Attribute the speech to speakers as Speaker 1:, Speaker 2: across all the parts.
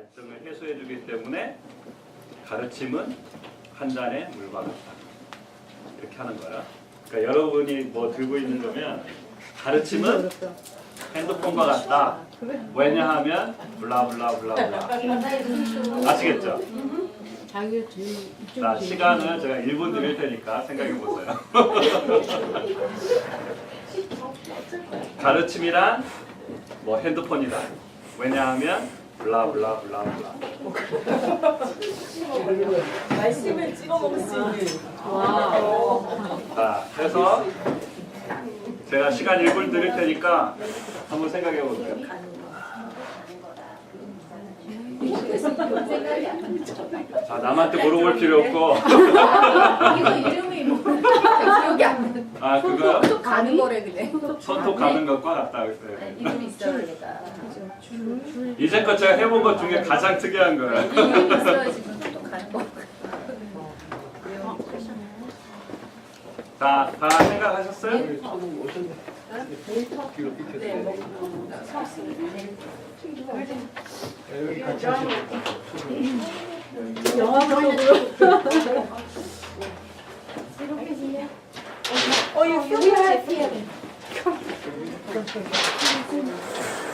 Speaker 1: 갈등을 해소해주기 때문에 가르침은 한 잔의 물과 같다. 이렇게 하는 거야. 그러니까 여러분이 뭐 들고 있는 거면 가르침은 핸드폰과 같다. 왜냐하면 블라블라블라블라. 아시겠죠? 자, 시간을 제가 1분 드릴 테니까 생각해 보세요. 가르침이란 뭐 핸드폰이다. 왜냐하면 블라블라블라블라.
Speaker 2: 말씀을 찍어 먹을 수 있는.
Speaker 1: 자, 그래서 제가 시간 1분 드릴 테니까 한번 생각해 보세요. 자, 남한테 물어볼 필요 없고.
Speaker 3: 이거 이름이 뭐 기억이 안 나.
Speaker 1: 아, 그거요?
Speaker 3: 손톱 가는 거래 그래.
Speaker 1: 손톱 가는 것과 같다 그랬어요.
Speaker 3: 이름이 있어야 되니까.
Speaker 1: 이제껏 제가 해본 것 중에 가장 특이한 거예요.
Speaker 3: 이름이 있어야 지금 손톱 가는 거.
Speaker 1: 자, 다 생각하셨어요?
Speaker 2: 영화 보려고요.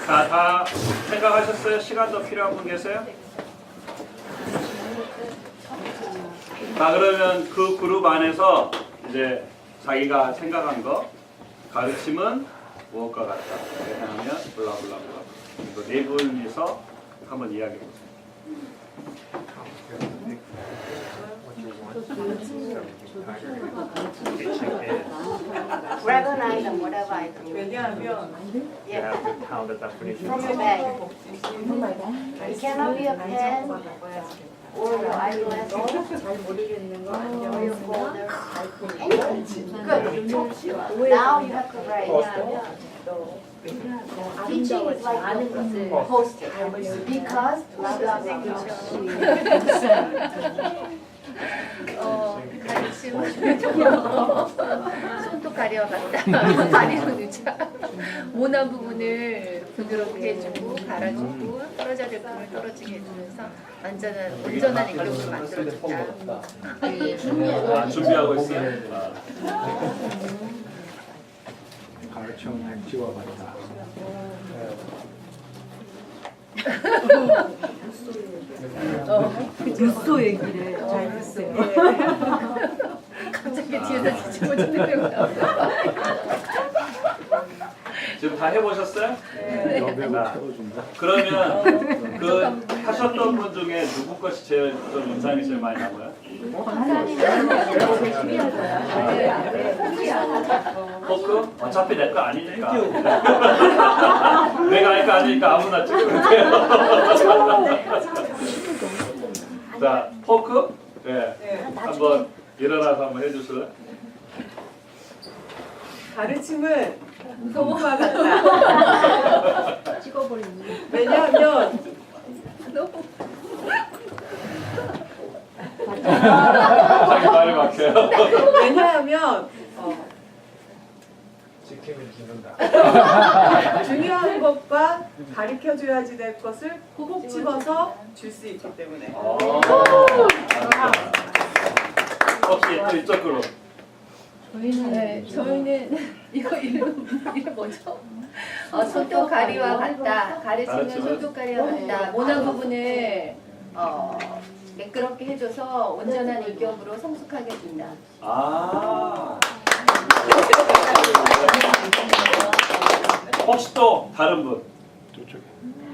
Speaker 1: 자, 다 생각하셨어요? 시간 더 필요한 분 계세요? 자, 그러면 그 그룹 안에서 이제 자기가 생각한 거 가르침은 무엇과 같다. 왜냐하면 블라블라블라. 이거 네 분이서 한번 이야기해 보세요.
Speaker 4: Recognize them, whatever I do.
Speaker 2: 왜냐하면
Speaker 4: Yeah.
Speaker 5: How the definition
Speaker 4: From your bag. It cannot be a pen or your eyeglasses or your folder. Anything. Good. Now you have to write. Teaching is like a post-it because blah blah blah.
Speaker 3: 가르침은 손톱 가리와 같다. 가리는 의자. 모난 부분을 부드럽게 해주고 갈아주고 떨어져야 될 부분을 떨어지게 해주면서 온전한 인격을 만들어준다.
Speaker 1: 아, 준비하고 있어요.
Speaker 5: 가르치는 백지와 같다.
Speaker 2: 뉴스 얘기를 잘 했어요.
Speaker 3: 갑자기 뒤에서 뒤집어지는 거야.
Speaker 1: 지금 다 해보셨어요?
Speaker 5: 여백을
Speaker 1: 자,
Speaker 5: 채워준다.
Speaker 1: 그러면 그 하셨던 분 중에 누구 것이 제일 좀 인상이 제일 많이 남아요? 포크? 어차피 내 거 아니니까. 내가 할 거 아니니까 아무나 찍으면 돼요. 자, 포크? 네. 한번 일어나서 한번 해주실래요?
Speaker 2: 가르침은 무서움과 같다.
Speaker 3: 찍어버리니.
Speaker 2: 왜냐하면
Speaker 1: 자기 말이 막혀요.
Speaker 2: 왜냐하면
Speaker 5: 지키면 죽는다.
Speaker 2: 중요한 것과 가르쳐줘야지 될 것을 꼭 집어서 줄 수 있기 때문에.
Speaker 1: 혹시 또 이쪽으로.
Speaker 3: 저희는 이거 이름 뭐죠? 손톱 가리와 같다. 가르치면 손톱 가리와 같다. 모난 부분을 매끄럽게 해줘서 온전한 인격으로 성숙하게 준다.
Speaker 1: 아. 혹시 또 다른 분?
Speaker 5: 이쪽에.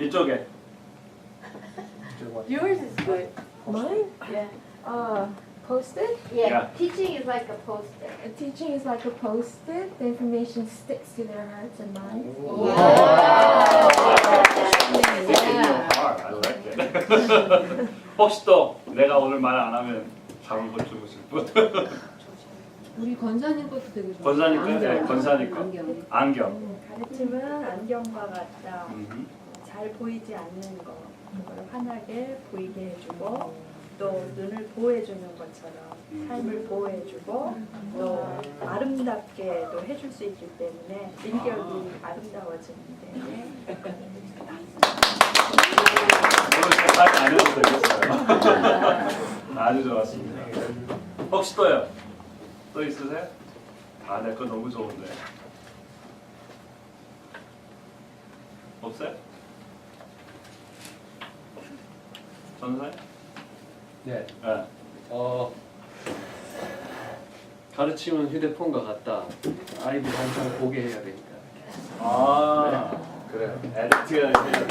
Speaker 1: 이쪽에.
Speaker 4: Yours is good.
Speaker 6: Mine?
Speaker 4: Yeah.
Speaker 6: Post-it?
Speaker 4: Yeah.
Speaker 1: Yeah.
Speaker 4: Teaching is like a post-it.
Speaker 6: Teaching is like a post-it. The information sticks to their hearts and minds.
Speaker 1: I like it. 혹시 또 내가 오늘 말 안 하면 잠을 못 주무실 분?
Speaker 7: 우리 권사님 것도 되게 좋아.
Speaker 1: 권사님 거? 네, 권사님 거. 안경.
Speaker 8: 가르침은 안경과 같다.
Speaker 1: 음.
Speaker 8: 잘 보이지 않는 거, 그걸 환하게 보이게 해주고 또 눈을 보호해주는 것처럼 삶을 보호해주고 또 아름답게도 해줄 수 있기 때문에 인격이 아름다워지는데
Speaker 1: 오늘 잘 아주 좋았습니다. 혹시 또요? 또 있으세요? 아, 내 거 너무 좋은데. 없어요? 전사님?
Speaker 9: 네.
Speaker 1: 네.
Speaker 9: 가르침은 휴대폰과 같다. 아이들이 항상 보게 해야 되니까.
Speaker 1: 아, 그래요. 에디트가 해야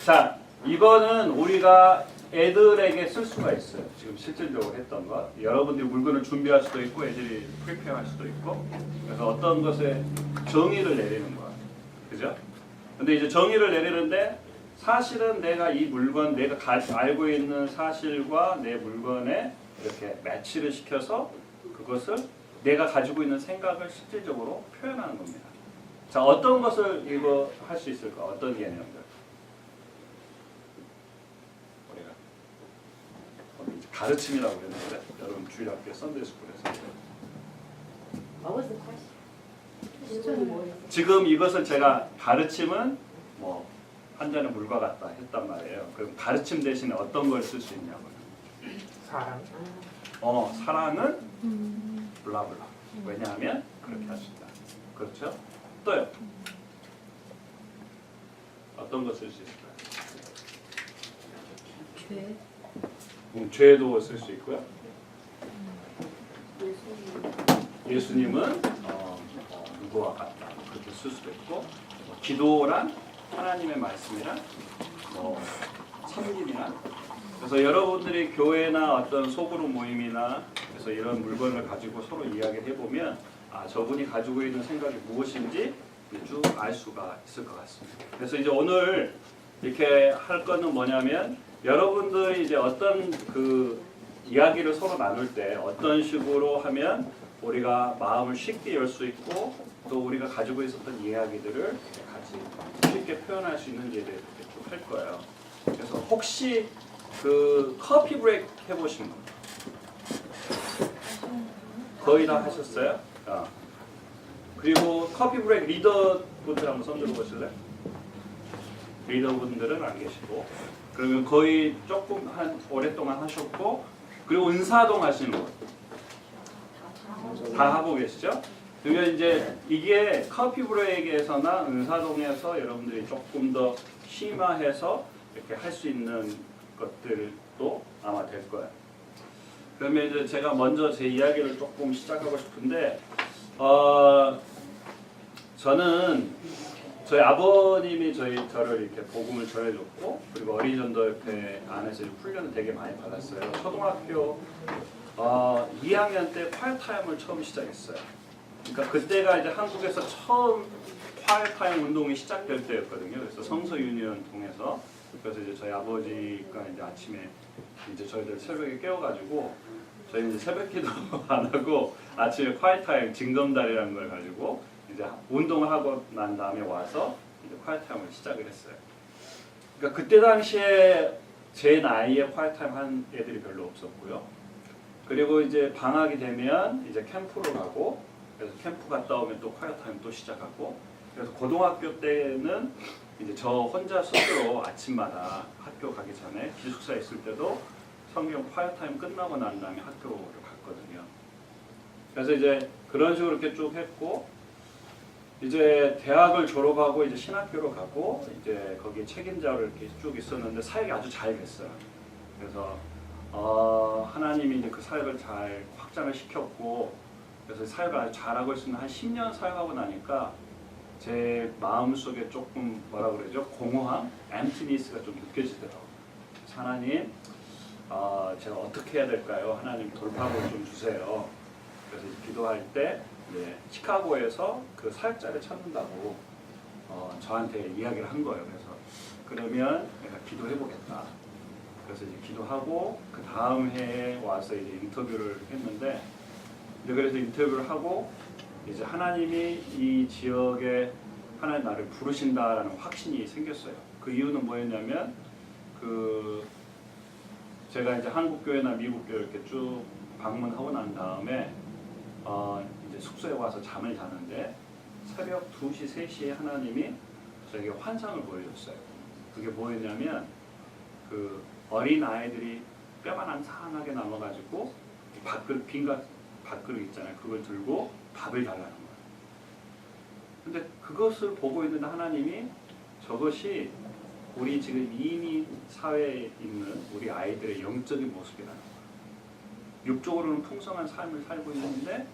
Speaker 1: 자, 이거는 우리가 애들에게 쓸 수가 있어요. 지금 실질적으로 했던 것. 여러분들이 물건을 준비할 수도 있고 애들이 프리페어할 수도 있고. 그래서 어떤 것에 정의를 내리는 거야. 그죠? 근데 이제 정의를 내리는데 사실은 내가 이 물건, 내가 알고 있는 사실과 내 물건에 이렇게 매치를 시켜서 그것을 내가 가지고 있는 생각을 실질적으로 표현하는 겁니다. 자, 어떤 것을 이거 할 수 있을까? 어떤 개념들? 우리가 이제 가르침이라고 그랬는데 여러분 주일학교 썬데이스쿨에서
Speaker 4: What was the question?
Speaker 1: 지금 이것을 제가 가르침은 뭐 한 잔의 물과 같다 했단 말이에요. 그럼 가르침 대신에 어떤 걸 쓸 수 있냐고요.
Speaker 5: 사랑.
Speaker 1: 사랑은 블라블라. 왜냐하면 그렇게 할 수 있다. 그렇죠? 또요. 어떤 거 쓸 수 있을까요?
Speaker 7: 죄.
Speaker 1: 죄도 쓸 수 있고요. 예수님은 누구와 같다. 그렇게 쓸 수도 있고, 기도란 하나님의 말씀이란 섬김이란. 그래서 여러분들이 교회나 어떤 소그룹 모임이나 그래서 이런 물건을 가지고 서로 이야기를 해보면 저분이 가지고 있는 생각이 무엇인지 쭉 알 수가 있을 것 같습니다. 그래서 이제 오늘 이렇게 할 거는 뭐냐면 여러분들이 이제 어떤 그 이야기를 서로 나눌 때 어떤 식으로 하면 우리가 마음을 쉽게 열 수 있고 또 우리가 가지고 있었던 이야기들을 같이 쉽게 표현할 수 있는지에 대해서 쭉 할 거예요. 그래서 혹시 그 커피 브레이크 해보신 분? 거의 다 하셨어요? 그리고 커피 브레이크 리더 분들 한번 손 들어보실래요? 리더 분들은 안 계시고 그러면 거의 조금 오랫동안 하셨고 그리고 은사동 하시는 분 다 하고 계시죠? 그러면 이제 이게 커피 브레이크에서나 은사동에서 여러분들이 조금 더 심화해서 이렇게 할 수 있는 것들도 아마 될 거예요. 그러면 이제 제가 먼저 제 이야기를 조금 시작하고 싶은데 저는 저희 아버님이 저를 이렇게 복음을 전해줬고 그리고 어린이전도협회 안에서 훈련을 되게 많이 받았어요. 초등학교 2학년 때 콰이어타임을 처음 시작했어요. 그러니까 그때가 이제 한국에서 처음 콰이어타임 운동이 시작될 때였거든요. 그래서 성서 유니언 통해서 그래서 이제 저희 아버지가 이제 아침에 이제 저희들 새벽에 깨워가지고 저희는 이제 새벽기도 안 하고 아침에 콰이어타임 징검다리라는 걸 가지고 이제 운동을 하고 난 다음에 와서 이제 콰이어타임을 시작을 했어요. 그러니까 그때 당시에 제 나이에 콰이어타임 한 애들이 별로 없었고요. 그리고 이제 방학이 되면 이제 캠프로 가고 그래서 캠프 갔다 오면 또 콰이어타임 또 시작하고 그래서 고등학교 때는 이제 저 혼자 스스로 아침마다 학교 가기 전에 기숙사에 있을 때도 성경 콰이어타임 끝나고 난 다음에 학교를 갔거든요. 그래서 이제 그런 식으로 이렇게 쭉 했고 이제 대학을 졸업하고 이제 신학교로 가고 이제 거기 책임자로 이렇게 쭉 있었는데 사역이 아주 잘 됐어요. 그래서 하나님이 이제 그 사역을 잘 확장을 시켰고 그래서 사역을 아주 잘하고 있으면 한 10년 사역하고 나니까 제 마음속에 조금 뭐라 그러죠? 공허함, emptiness가 좀 느껴지더라고요. 그래서 하나님, 제가 어떻게 해야 될까요? 하나님 돌파구를 좀 주세요. 그래서 기도할 때 시카고에서 그 사역자를 찾는다고 저한테 이야기를 한 거예요. 그래서 그러면 내가 기도해 보겠다. 그래서 이제 기도하고 그 다음 해에 와서 이제 인터뷰를 했는데 이제 그래서 인터뷰를 하고 이제 하나님이 이 지역에 하나님 나를 부르신다라는 확신이 생겼어요. 그 이유는 뭐였냐면 그 제가 이제 한국 교회나 미국 교회 이렇게 쭉 방문하고 난 다음에 이제 숙소에 와서 잠을 자는데 새벽 2시, 3시에 하나님이 저에게 환상을 보여줬어요. 그게 뭐였냐면 그 어린 아이들이 뼈만 한산하게 남아가지고 밥그릇 밥그릇 있잖아요. 그걸 들고 밥을 달라는 거예요. 근데 그것을 보고 있는 하나님이 저것이 우리 지금 이민 사회에 있는 우리 아이들의 영적인 모습이라는 거예요. 육적으로는 풍성한 삶을 살고 있는데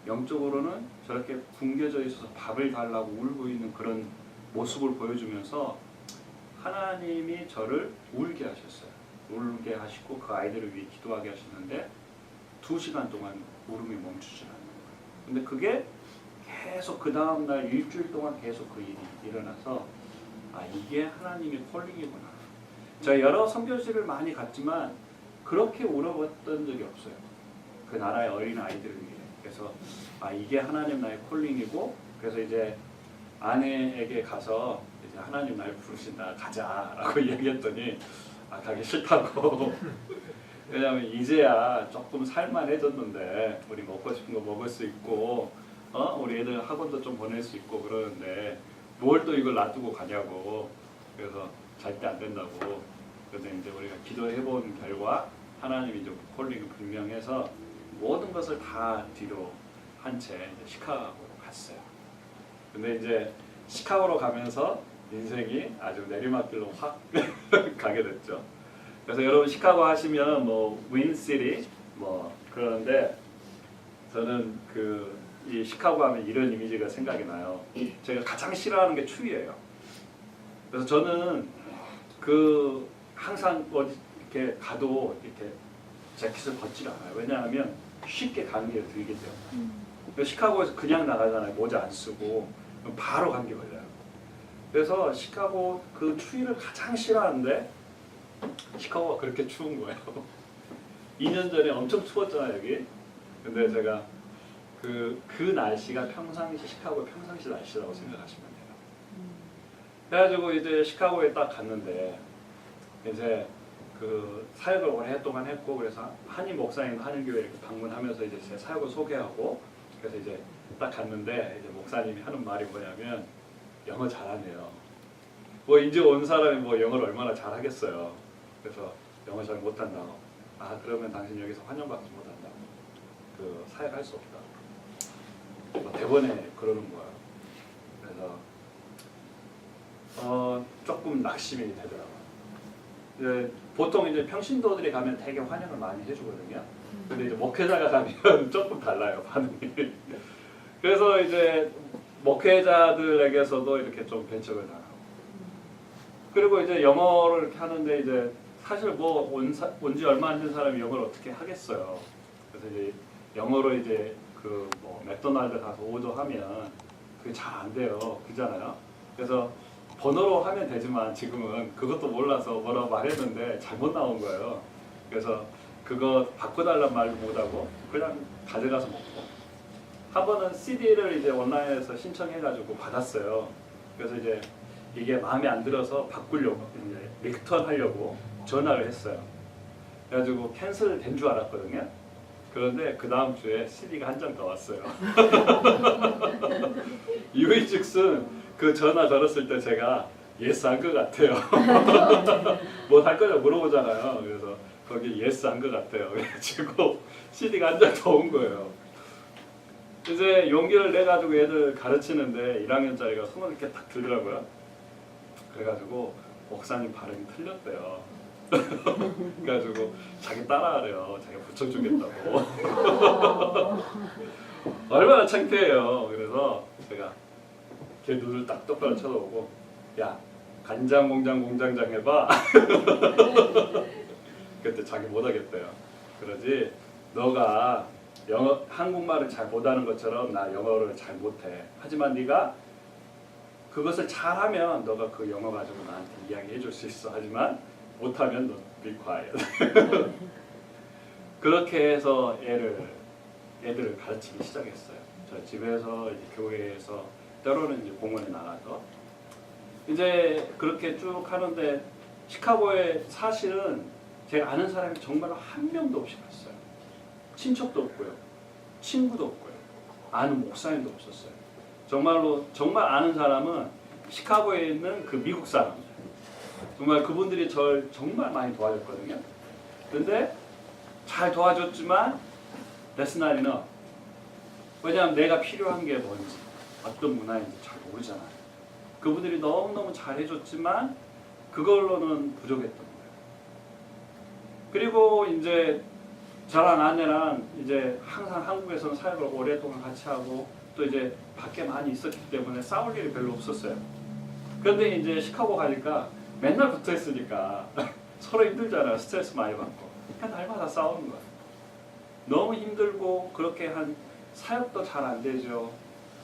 Speaker 1: 영적으로는 저렇게 굶겨져 있어서 밥을 달라고 울고 있는 그런 모습을 보여주면서 하나님이 저를 울게 하셨어요. 울게 하시고 그 아이들을 위해 기도하게 하셨는데 2시간 동안 울음이 멈추지 않는 거예요. 근데 그게 계속 그 다음날 일주일 동안 계속 그 일이 일어나서 아 이게 하나님의 콜링이구나. 제가 여러 선교지를 많이 갔지만 그렇게 울어봤던 적이 없어요. 그 나라의 어린 아이들을 위해. 그래서 아 이게 하나님 나의 콜링이고 그래서 이제 아내에게 가서 이제 하나님 날 부르신다 가자라고 얘기했더니 아 가기 싫다고. 왜냐하면 이제야 조금 살만해졌는데 우리 먹고 싶은 거 먹을 수 있고 우리 애들 학원도 좀 보낼 수 있고 그러는데 뭘 또 이걸 놔두고 가냐고. 그래서 절대 안 된다고. 그런데 이제 우리가 기도해본 결과 하나님이 이제 콜링을 분명해서 모든 것을 다 뒤로 한 채 시카고로 갔어요. 근데 이제 시카고로 가면서 인생이 아주 내리막길로 확 가게 됐죠. 그래서 여러분 시카고 하시면 뭐 윈시티 뭐 그러는데 저는 이 시카고 하면 이런 이미지가 생각이 나요. 제가 가장 싫어하는 게 추위예요. 그래서 저는 항상 어디 이렇게 가도 이렇게 재킷을 벗지 않아요. 왜냐하면 쉽게 감기가 들기 때문에. 시카고에서 그냥 나가잖아요. 모자 안 쓰고 바로 감기 걸려요. 그래서 시카고 그 추위를 가장 싫어하는데 시카고가 그렇게 추운 거예요. 2년 전에 엄청 추웠잖아요 여기. 근데 제가 그 날씨가 평상시 시카고 평상시 날씨라고 생각하시면 돼요. 그래가지고 이제 시카고에 딱 갔는데 이제 그 사역을 오랫동안 했고 그래서 한인 목사님 한인교회 이렇게 방문하면서 이제 제 사역을 소개하고 그래서 이제 딱 갔는데 이제 목사님이 하는 말이 뭐냐면 영어 잘하네요. 뭐 이제 온 사람이 뭐 영어를 얼마나 잘하겠어요. 그래서 영어 잘 못한다고. 아 그러면 당신 여기서 환영받지 못한다고. 사역할 수 없다. 뭐 대번에 그러는 거예요. 그래서 조금 낙심이 되더라고요. 이제 보통 이제 평신도들이 가면 되게 환영을 많이 해주거든요. 근데 이제 목회자가 가면 조금 달라요 반응이. 그래서 이제 목회자들에게서도 이렇게 좀 배척을 당하고. 그리고 이제 영어를 이렇게 하는데 이제 사실 뭐 온 지 얼마 안 된 사람이 영어를 어떻게 하겠어요. 그래서 이제 영어로 이제 뭐 맥도날드 가서 오더하면 그게 잘 안 돼요. 그잖아요. 그래서 번호로 하면 되지만 지금은 그것도 몰라서 뭐라고 말했는데 잘못 나온 거예요. 그래서 그거 바꿔달란 말 못하고 그냥 가져가서 먹고. 한 번은 CD를 이제 온라인에서 신청해가지고 받았어요. 그래서 이제 이게 마음에 안 들어서 바꾸려고 이제 리턴 하려고 전화를 했어요. 그래가지고 캔슬 된 줄 알았거든요. 그런데 그 다음 주에 CD가 한 장 더 왔어요. 이유즉슨 그 전화 걸었을 때 제가 예스 한 것 같아요. 뭐 할 거냐 물어보잖아요. 그래서 거기 예스 한 것 같아요. 그래가지고 CD가 한 장 더 온 거예요. 이제 용기를 내가지고 애들 가르치는데 1학년짜리가 손을 이렇게 딱 들더라고요. 그래가지고 목사님 발음이 틀렸대요. 그래가지고 자기 따라하래요. 자기가 붙여주겠다고. 얼마나 창피해요. 그래서 제가 걔 눈을 딱 똑바로 쳐다보고 야 간장 공장장 해봐. 그때 자기 못하겠대요. 그러지 너가 한국말을 잘 못하는 것처럼 나 영어를 잘 못해. 하지만 네가 그것을 잘하면 너가 그 영어 가지고 나한테 이야기해 줄 수 있어. 하지만 못하면 너 be quiet. 그렇게 해서 애들을 가르치기 시작했어요. 저 집에서 이제 교회에서 때로는 이제 공원에 나가서 이제 그렇게 쭉 하는데 시카고에 사실은 제가 아는 사람이 정말로 한 명도 없이 갔어요. 친척도 없고요. 친구도 없고요. 아는 목사님도 없었어요. 정말로 정말 아는 사람은 시카고에 있는 그 미국 사람들. 정말 그분들이 절 정말 많이 도와줬거든요. 근데 잘 도와줬지만 that's not enough. 왜냐하면 내가 필요한 게 뭔지, 어떤 문화인지 잘 모르잖아요. 그분들이 너무너무 잘해줬지만 그걸로는 부족했던 거예요. 그리고 이제 저랑 아내랑 이제 항상 한국에서는 사역을 오랫동안 같이 하고 또 이제 밖에 많이 있었기 때문에 싸울 일이 별로 없었어요. 그런데 이제 시카고 가니까 맨날 붙어 있으니까 서로 힘들잖아요. 스트레스 많이 받고. 그냥 날마다 싸우는 거예요. 너무 힘들고 그렇게 한 사역도 잘 안 되죠.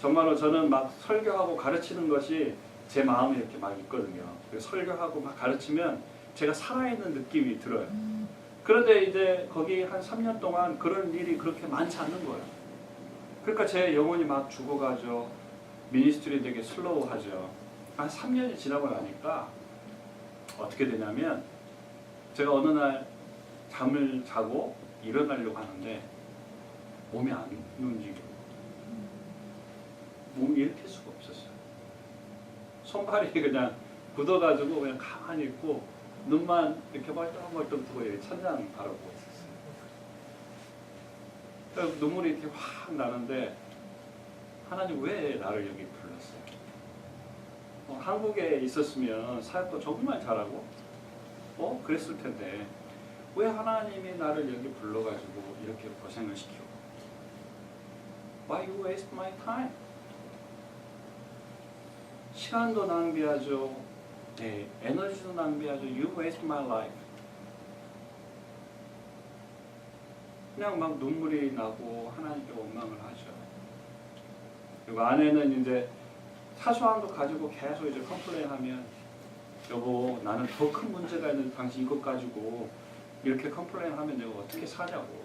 Speaker 1: 정말로 저는 막 설교하고 가르치는 것이 제 마음에 이렇게 막 있거든요. 설교하고 막 가르치면 제가 살아있는 느낌이 들어요. 그런데 이제 거기 한 3년 동안 그런 일이 그렇게 많지 않는 거예요. 그러니까 제 영혼이 막 죽어가죠. 미니스트리 되게 슬로우하죠. 한 3년이 지나고 나니까 어떻게 되냐면 제가 어느 날 잠을 자고 일어나려고 하는데 몸이 안 움직여요. 몸이 일으킬 수가 없었어요. 손발이 그냥 굳어가지고 그냥 가만히 있고 눈만 이렇게 멀뚱멀뚱 뜨고 천장 바라보고 있었어요. 그래서 눈물이 이렇게 확 나는데 하나님 왜 나를 여기 불렀어요? 한국에 있었으면 사역도 정말 잘하고 그랬을 텐데 왜 하나님이 나를 여기 불러가지고 이렇게 고생을 시키고 Why you waste my time? 시간도 낭비하죠. 네, 에너지도 낭비하죠. You waste my life. 그냥 막 눈물이 나고 하나님께 원망을 하죠. 그리고 아내는 이제 사소한 거 가지고 계속 이제 컴플레인하면 여보 나는 더 큰 문제가 있는데 당신 이것 가지고 이렇게 컴플레인하면 내가 어떻게 사냐고.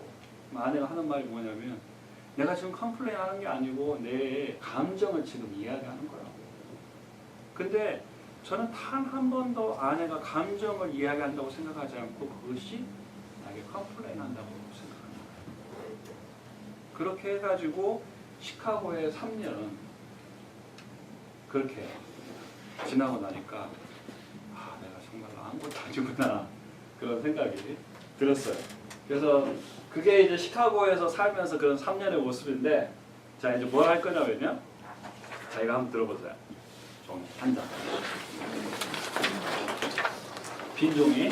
Speaker 1: 아내가 하는 말이 뭐냐면 내가 지금 컴플레인하는 게 아니고 내 감정을 지금 이야기하는 거라고. 근데 저는 단 한 번도 아내가 감정을 이야기한다고 생각하지 않고 그것이 나에게 컴플레인한다고 생각합니다. 그렇게 해가지고 시카고에 3년 그렇게 지나고 나니까 내가 정말로 아무것도 아니구나 그런 생각이 들었어요. 그래서 그게 이제 시카고에서 살면서 그런 3년의 모습인데 자 이제 뭘 할 거냐면요. 자 이거 한번 들어보세요. 종이 한 장. 빈 종이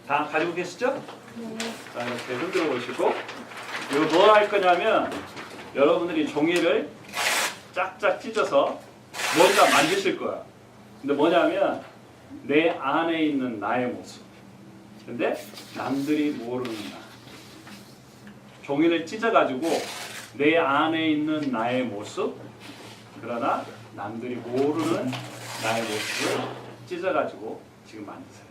Speaker 1: 다 가지고 계시죠? 네. 자 이렇게 흔들어 보시고 이거 뭐 할 거냐면 여러분들이 종이를 짝짝 찢어서 뭔가 만드실 거야. 근데 뭐냐면 내 안에 있는 나의 모습. 근데 남들이 모르는 나. 종이를 찢어가지고 내 안에 있는 나의 모습. 그러나 남들이 모르는 나의 모습을 찢어가지고 지금 만드세요.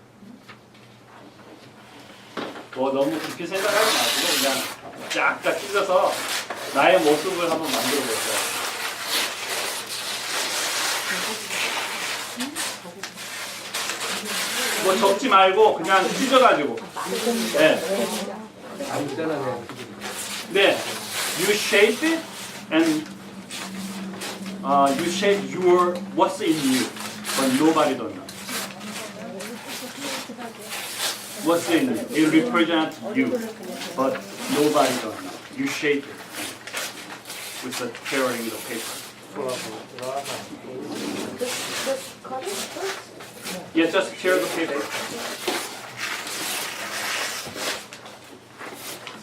Speaker 1: 뭐 너무 깊이 생각하지 마시고 그냥 쫙쫙 찢어서 나의 모습을 한번 만들어 보세요. 뭐 적지 말고 그냥 찢어가지고. 네.
Speaker 9: 아무 때나 내.
Speaker 1: 네. You shape it and you shape your what's in you, but nobody don't know. What's in you? It represents you, but nobody don't know. You shape it with the tearing the paper. Yeah, just tear the paper.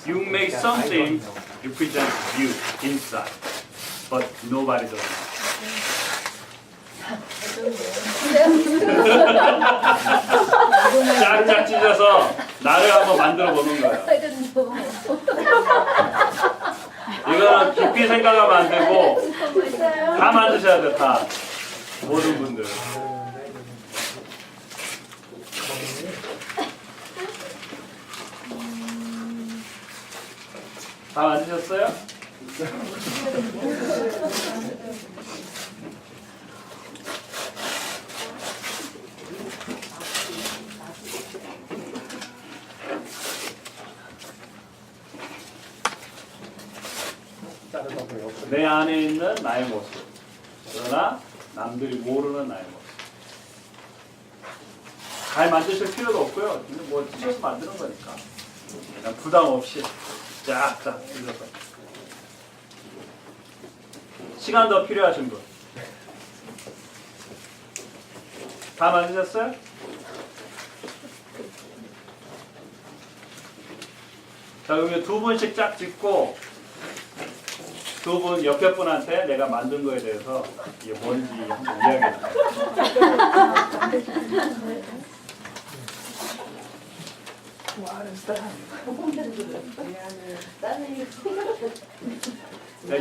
Speaker 1: You make something represent you inside, but nobody does. 짝짝 찢어서 나를 한번 만들어 보는 거예요. 이거는 깊이 생각하면 안 되고 다 만드셔야 돼, 다. 모든 분들. 다 만드셨어요? 내 안에 있는 나의 모습. 그러나 남들이 모르는 나의 모습. 잘 만드실 필요도 없고요. 근데 뭐 집에서 만드는 거니까 그냥 부담 없이 쫙쫙 찔러서. 시간 더 필요하신 분? 다 만드셨어요? 자, 그러면 두 분씩 쫙 찍고 두 분 옆에 분한테 내가 만든 거에 대해서 이게 뭔지 한번 이야기해 주세요.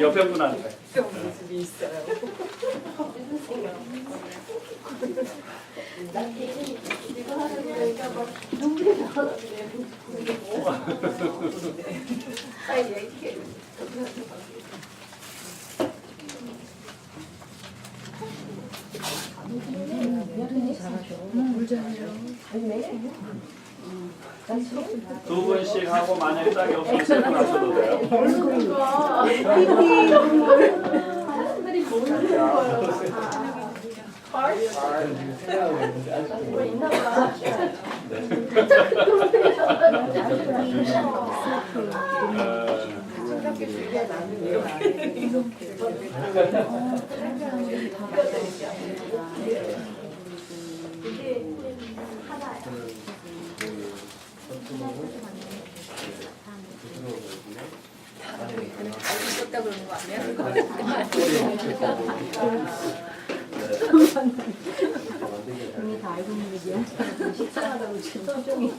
Speaker 1: 옆에 분한테.
Speaker 2: 모습이 있어요.
Speaker 4: 이거 하는 거니까 막 눈물이 나오는데 빨리 얘기해.
Speaker 1: 두 분씩 하고 만약에 짝이 없으면 세 분 하셔도 돼요.
Speaker 4: 사람들이 모르는 거야. 뭐 있나 봐.
Speaker 2: 생각해 주기가 나는 이렇게
Speaker 4: 이게 하나야.
Speaker 3: 알고 있었다 그러는 거 아니야?
Speaker 6: 이미 다 알고 있는데 연습하면 좀 식상하다고 지금 표정이.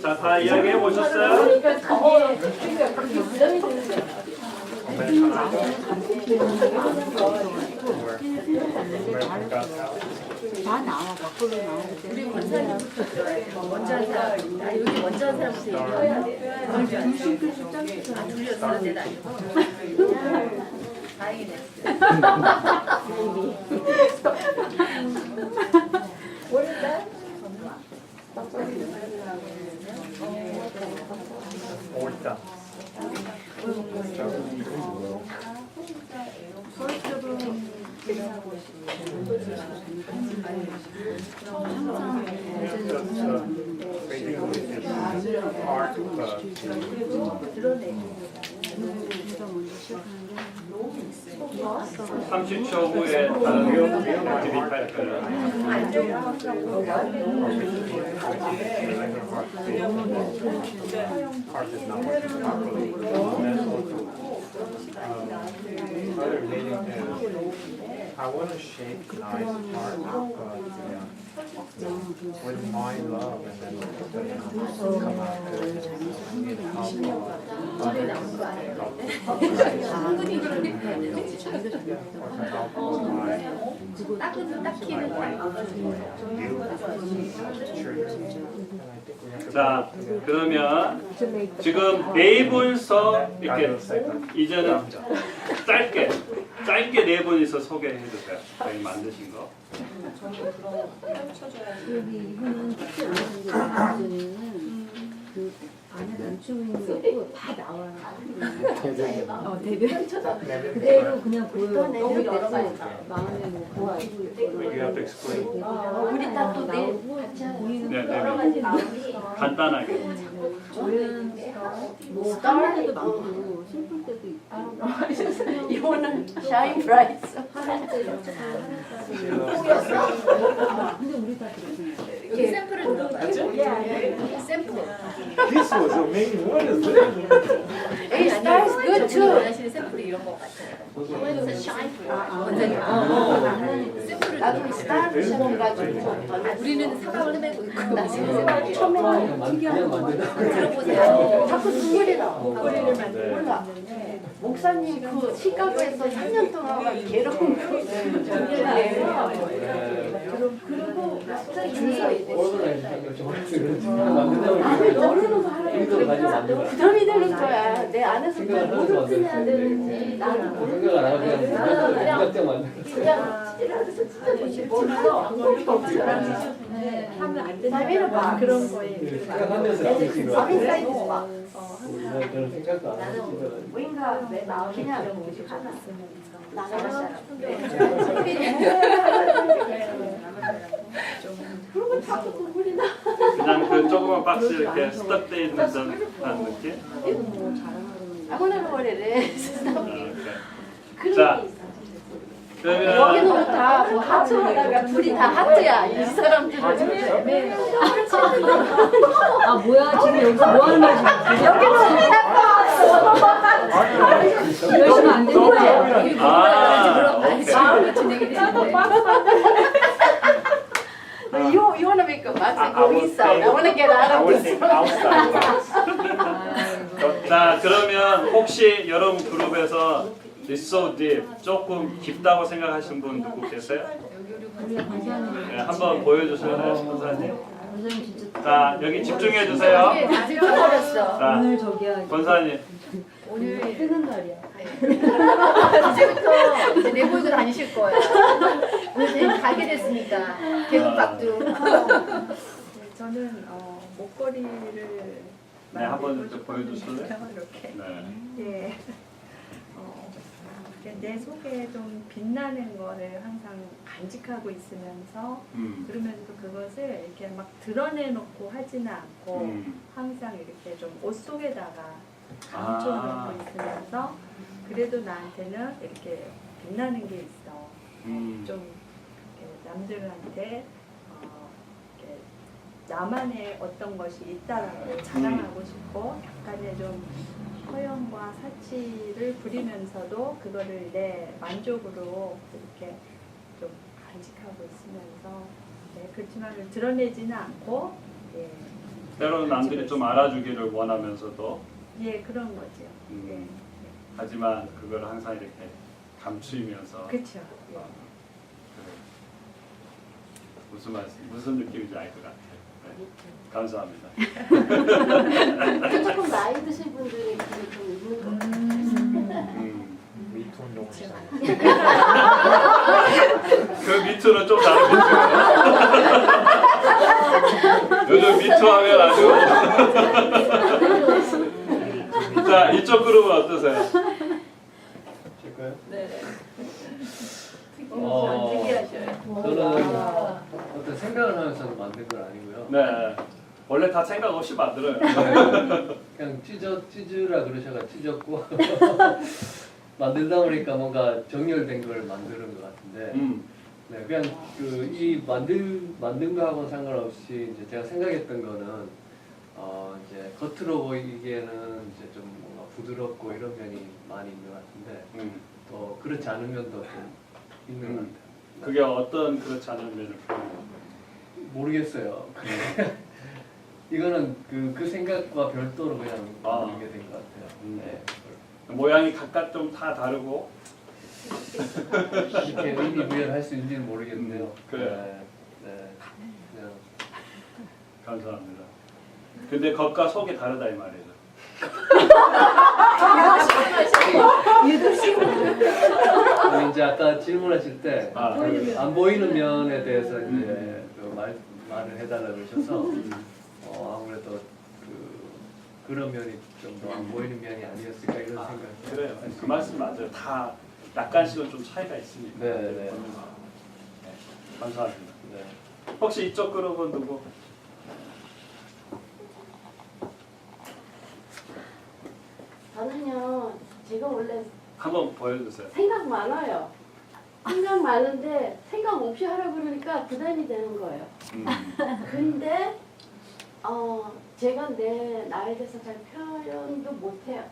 Speaker 1: 자, 다 이야기해 보셨어요?
Speaker 4: 그러니까 그렇게 부담이 되는 거야.
Speaker 6: 다 나와 밖으로 나오는데.
Speaker 3: 우리 원사님부터 먼저 한 사람, 나 여기 먼저 한 사람부터 얘기해야 돼. 아, 둘이었어. 내가 아니고. 다행이네.
Speaker 5: 옳다. art
Speaker 1: 30초 후에 다른 드립할 거예요.
Speaker 5: art is not working properly. And then also, other relating is, I want to shape nice art, with my love, and then come out good. It helps
Speaker 3: 은근히 그렇게 해야 돼.
Speaker 1: 자, 그러면 지금 네 분서 이렇게 이제는 짧게 네 분이서 소개해 주세요. 저희 만드신 거.
Speaker 6: 여기 형은 특히 안 하는 게 이제는 그 안에 감추고 있는 거 다 나와요. 대변 그대로 그냥 보여요. 너무 여러 가지 마음에 뭐 보아지고 있고
Speaker 1: You have to explain.
Speaker 4: 우리 딸도 내일 같이 하는
Speaker 1: 네,
Speaker 4: 여러
Speaker 1: 네.
Speaker 4: 가지 마음이
Speaker 1: 간단하게.
Speaker 6: 저는 뭐 까만 때도 많고 슬플 때도 있고
Speaker 4: 이거는 샤인 브라이트.
Speaker 6: 하늘 때도 근데 우리 다 그렇잖아요.
Speaker 3: 여기 샘플을 눌러봐요. 샘플.
Speaker 5: This was amazing. What is this?
Speaker 4: It starts good too.
Speaker 3: 원하시는 샘플이 이런 거 같아요.
Speaker 4: It's a shine
Speaker 3: 원장님. 샘플을
Speaker 4: 나도
Speaker 3: 눌러봐요.
Speaker 4: 스타일을 시작해가지고
Speaker 3: 우리는 사각을 헤매고 있고
Speaker 4: 나 지금 처음에는
Speaker 3: 들어보세요.
Speaker 4: 자꾸 눈물이 나. 몰라. 목사님 그 시카고에서 3년 동안 괴로운 거 준비해서 그리고 갑자기 줄서 있대. 너는 하라니까 부담이 되는 거야. 내 안에서 뭐를 해야 되는지 나는 모르겠어. 그냥 찌라서 진짜 보고 싶어. 방법이 없어.
Speaker 8: 하면 안 되는
Speaker 4: 자비를 봐.
Speaker 8: 그런 거에
Speaker 4: 자비 사이즈 봐.
Speaker 9: 저는 생각도 안
Speaker 4: 나는 우인가 내 마음이냐 나가라. 자꾸 눈물이 나.
Speaker 1: 그냥 그 조그만 박스 이렇게 스톱돼 있는 듯한 느낌?
Speaker 6: 뭐 자랑하는
Speaker 4: 아무나 버리래. 그런
Speaker 1: 자,
Speaker 4: 게 있어.
Speaker 1: 그러면
Speaker 3: 여기는 다뭐 하트하다가 둘이 다 하트야. 이 사람들은
Speaker 6: 아 뭐야 지금 여기서 뭐 하는 거지? 열심히 안 되는 거야.
Speaker 3: 이게
Speaker 1: 아,
Speaker 3: 뭐야?
Speaker 1: 오케이.
Speaker 3: 마음이 진행이 되는데.
Speaker 4: You wanna make a mess and go
Speaker 1: I will
Speaker 4: inside. I wanna get
Speaker 1: I
Speaker 4: out
Speaker 1: will
Speaker 4: of this.
Speaker 1: think outside box. 자, 그러면 혹시 여러분 그룹에서 It's so deep, 조금 깊다고 생각하시는 분 누구 계세요?
Speaker 6: 우리가 권사님.
Speaker 1: 네, 한번 보여주실래요, 권사님?
Speaker 6: 권사님 진짜.
Speaker 1: 자, 여기 집중해 주세요.
Speaker 3: 이게 아직 가버렸어.
Speaker 1: 자,
Speaker 6: 오늘 저기야.
Speaker 1: 권사님.
Speaker 3: 오늘
Speaker 6: 뜨는 날이야.
Speaker 3: 이제부터 이제 내보이고 다니실 거예요. 오늘 이제 가게 됐으니까 개국박두.
Speaker 8: 저는 목걸이를
Speaker 1: 네, 한번
Speaker 8: 만들고
Speaker 1: 좀 보여주실래요?
Speaker 8: 싶었는데요, 이렇게.
Speaker 1: 네.
Speaker 8: 예. 내 속에 좀 빛나는 거를 항상 간직하고 있으면서 그러면서도 그것을 이렇게 막 드러내놓고 하지는 않고 항상 이렇게 좀 옷 속에다가 감춰놓고 있으면서 그래도 나한테는 이렇게 빛나는 게 있어. 좀 이렇게 남들한테 이렇게 나만의 어떤 것이 있다라고 자랑하고 싶고 약간의 좀 허영과 사치를 부리면서도 그거를 내 만족으로 이렇게 좀 간직하고 있으면서 그렇지만 드러내지는 않고
Speaker 1: 때로는 남들이 좀 알아주기를 원하면서도
Speaker 8: 그런 거죠.
Speaker 1: 하지만 그걸 항상 이렇게 감추면서
Speaker 8: 그렇죠.
Speaker 1: 무슨 말씀, 무슨 느낌인지 알 것 같아요. 네. 감사합니다.
Speaker 4: 조금 나이 드신 분들이 그게 좀 있는 것 같아요.
Speaker 5: 미투 운동을 시작.
Speaker 1: 그 미투는 좀 다른 미투예요. 요즘 미투 하면 아주. 자, 이쪽 그룹은 어떠세요?
Speaker 9: 될까요?
Speaker 3: 네.
Speaker 9: 저는 어떤 생각을 하면서 만든 건 아니고요.
Speaker 1: 네. 원래 다 생각 없이 만들어요.
Speaker 9: 네. 그냥 찢으라 그러셔가 찢었고 만들다 보니까 뭔가 정렬된 걸 만드는 것 같은데 네, 그냥 그 이 만든 거하고는 상관없이 이제 제가 생각했던 거는 이제 겉으로 보이기에는 이제 좀 뭔가 부드럽고 이런 면이 많이 있는 것 같은데 또 그렇지 않은 면도 좀 있는 것 같아요.
Speaker 1: 그게 어떤 그렇지 않은 면을 표현해요?
Speaker 9: 모르겠어요. 이거는 그 생각과 별도로 그냥 만들게 된 것 같아요. 네.
Speaker 1: 모양이 각각 좀 다 다르고
Speaker 9: 이렇게 의미 부여할 수 있는지는 모르겠는데요.
Speaker 1: 그래요.
Speaker 9: 네. 그냥
Speaker 1: 감사합니다. 근데 겉과 속이 다르다 이 말이죠.
Speaker 9: 아니, 이제 아까 질문하실 때 안 보이는 면에 대해서 이제 말을 해달라고 그러셔서 아무래도 그런 면이 좀 더 안 보이는 면이 아니었을까 이런 생각.
Speaker 1: 그래요. 그 말씀 맞아요. 다 약간씩은 좀 차이가 있으니까.
Speaker 9: 네, 네.
Speaker 1: 네, 감사합니다.
Speaker 9: 네.
Speaker 1: 혹시 이쪽 그룹은 누구?
Speaker 4: 저는요, 제가 원래
Speaker 1: 한번 보여주세요.
Speaker 4: 생각 많아요. 생각 많은데 생각 없이 하라고 그러니까 부담이 되는 거예요. 근데 제가 내 나에 대해서 잘 표현도 못해요.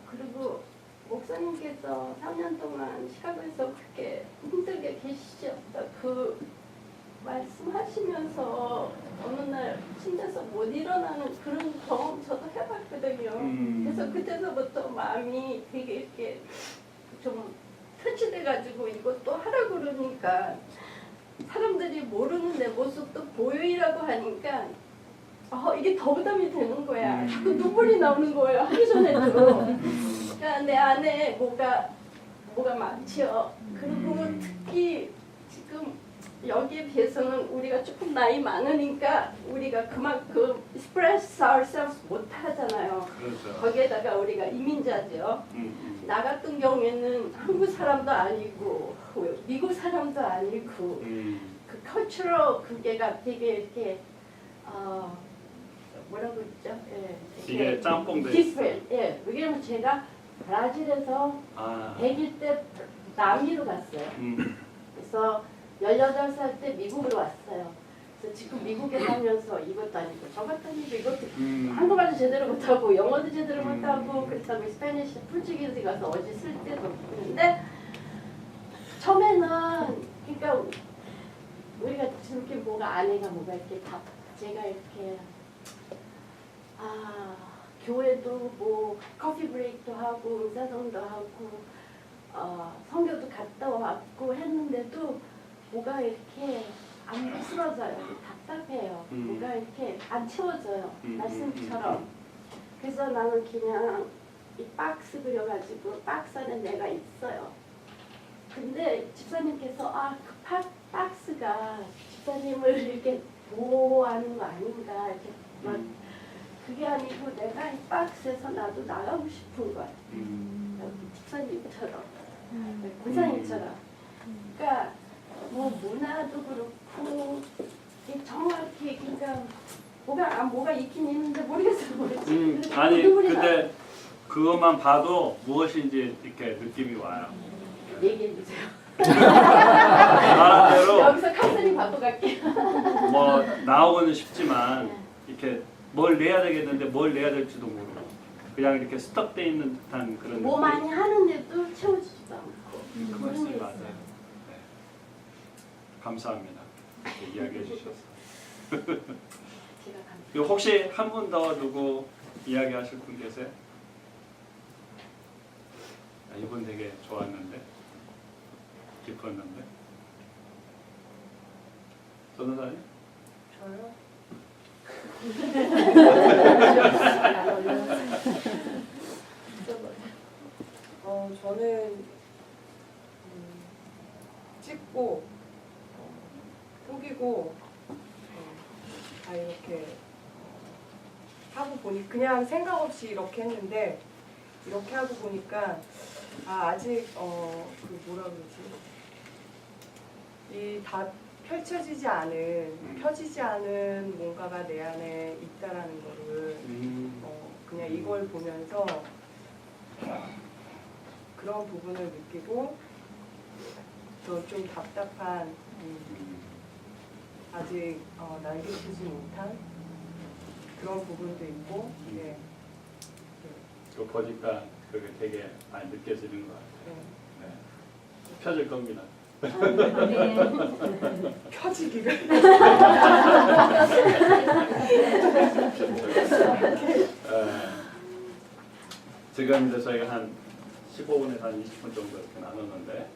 Speaker 4: 그리고 목사님께서 3년 동안 시카고에서 그렇게 힘들게 계시죠. 그 말씀하시면서 어느 날 침대에서 못 일어나는 그런 경험 저도 해봤거든요. 그래서 그때서부터 마음이 되게 이렇게 좀 터치돼가지고 이것도 하라고 그러니까 사람들이 모르는 내 모습도 보여이라고 하니까 이게 더 부담이 되는 거야. 자꾸 눈물이 나오는 거예요. 하기 전에도. 그러니까 내 안에 뭐가 많죠. 그리고 특히 지금 여기에 비해서는 우리가 조금 나이 많으니까 우리가 그만큼 express ourselves 못 하잖아요.
Speaker 1: 그렇죠.
Speaker 4: 거기에다가 우리가 이민자죠. 나 같은 경우에는 한국 사람도 아니고 미국 사람도 아니고 cultural 그게가 되게 이렇게 뭐라고 있죠? 예,
Speaker 1: 이게 짬뽕 돼 있어.
Speaker 4: different. 예, 왜냐면 제가 브라질에서
Speaker 1: 아.
Speaker 4: 100일 때 남미로 갔어요. 그래서 18살 때 미국으로 왔어요. 그래서 지금 미국에 살면서 이것도 아니고 저것도 아니고 이것도 한국말도 제대로 못하고 영어도 제대로 못하고 그다음에 스페니시 풀치기도 가서 어디 쓸 때도 없는데 처음에는 그러니까 우리가 저렇게 뭐가 아내가 뭐가 이렇게 다 제가 이렇게 교회도 뭐 커피 브레이크도 하고 의사성도 하고 성교도 갔다 왔고 했는데도 뭐가 이렇게 안 부스러져요. 답답해요. 뭐가 이렇게 안 채워져요. 말씀처럼. 그래서 나는 그냥 이 박스 그려가지고 박스 안에 내가 있어요. 근데 집사님께서 그 박스가 집사님을 이렇게 보호하는 거 아닌가 이렇게 막 그게 아니고 내가 이 박스에서 나도 나가고 싶은 거야. 집사님처럼, 권사님처럼. 그러니까 뭐 문화도 그렇고 이게 정확히 그러니까 뭐가 있긴 있는데 모르겠어요.
Speaker 1: 아니 근데 그것만 봐도 무엇인지 이렇게 느낌이 와요.
Speaker 4: 얘기해 주세요.
Speaker 1: 말한 대로
Speaker 4: 여기서 카스님 받고 갈게요.
Speaker 1: 뭐 나오고는 싶지만 이렇게 뭘 내야 되겠는데 뭘 내야 될지도 모르고 그냥 이렇게 스톱돼 있는 듯한 그런
Speaker 4: 뭐
Speaker 1: 느낌.
Speaker 4: 많이 하는데도 채워지지도 않고.
Speaker 1: 그 말씀이 맞아요. 네. 감사합니다. 이렇게 이야기해 주셔서.
Speaker 4: 제가 감
Speaker 1: 그리고 혹시 한 분 더 누구 이야기하실 분 계세요? 이분 되게 좋았는데 깊었는데 전도사님?
Speaker 2: 저요? 저는 찍고 속이고 다 이렇게 하고 보니 그냥 생각 없이 이렇게 했는데 이렇게 하고 보니까 아직 그 뭐라 그러지 이 다 펼쳐지지 않은 펴지지 않은 뭔가가 내 안에 있다라는 거를 그냥 이걸 보면서 그런 부분을 느끼고 또 좀 답답한 아직 날개치지 못한 그런 부분도 있고 네.
Speaker 1: 이거 보니까 그게 되게 많이 느껴지는 것 같아요. 네. 펴질 겁니다.
Speaker 2: 펴지기를
Speaker 1: 지금 이제 저희가 한 15분에서 한 20분 정도 이렇게 나눴는데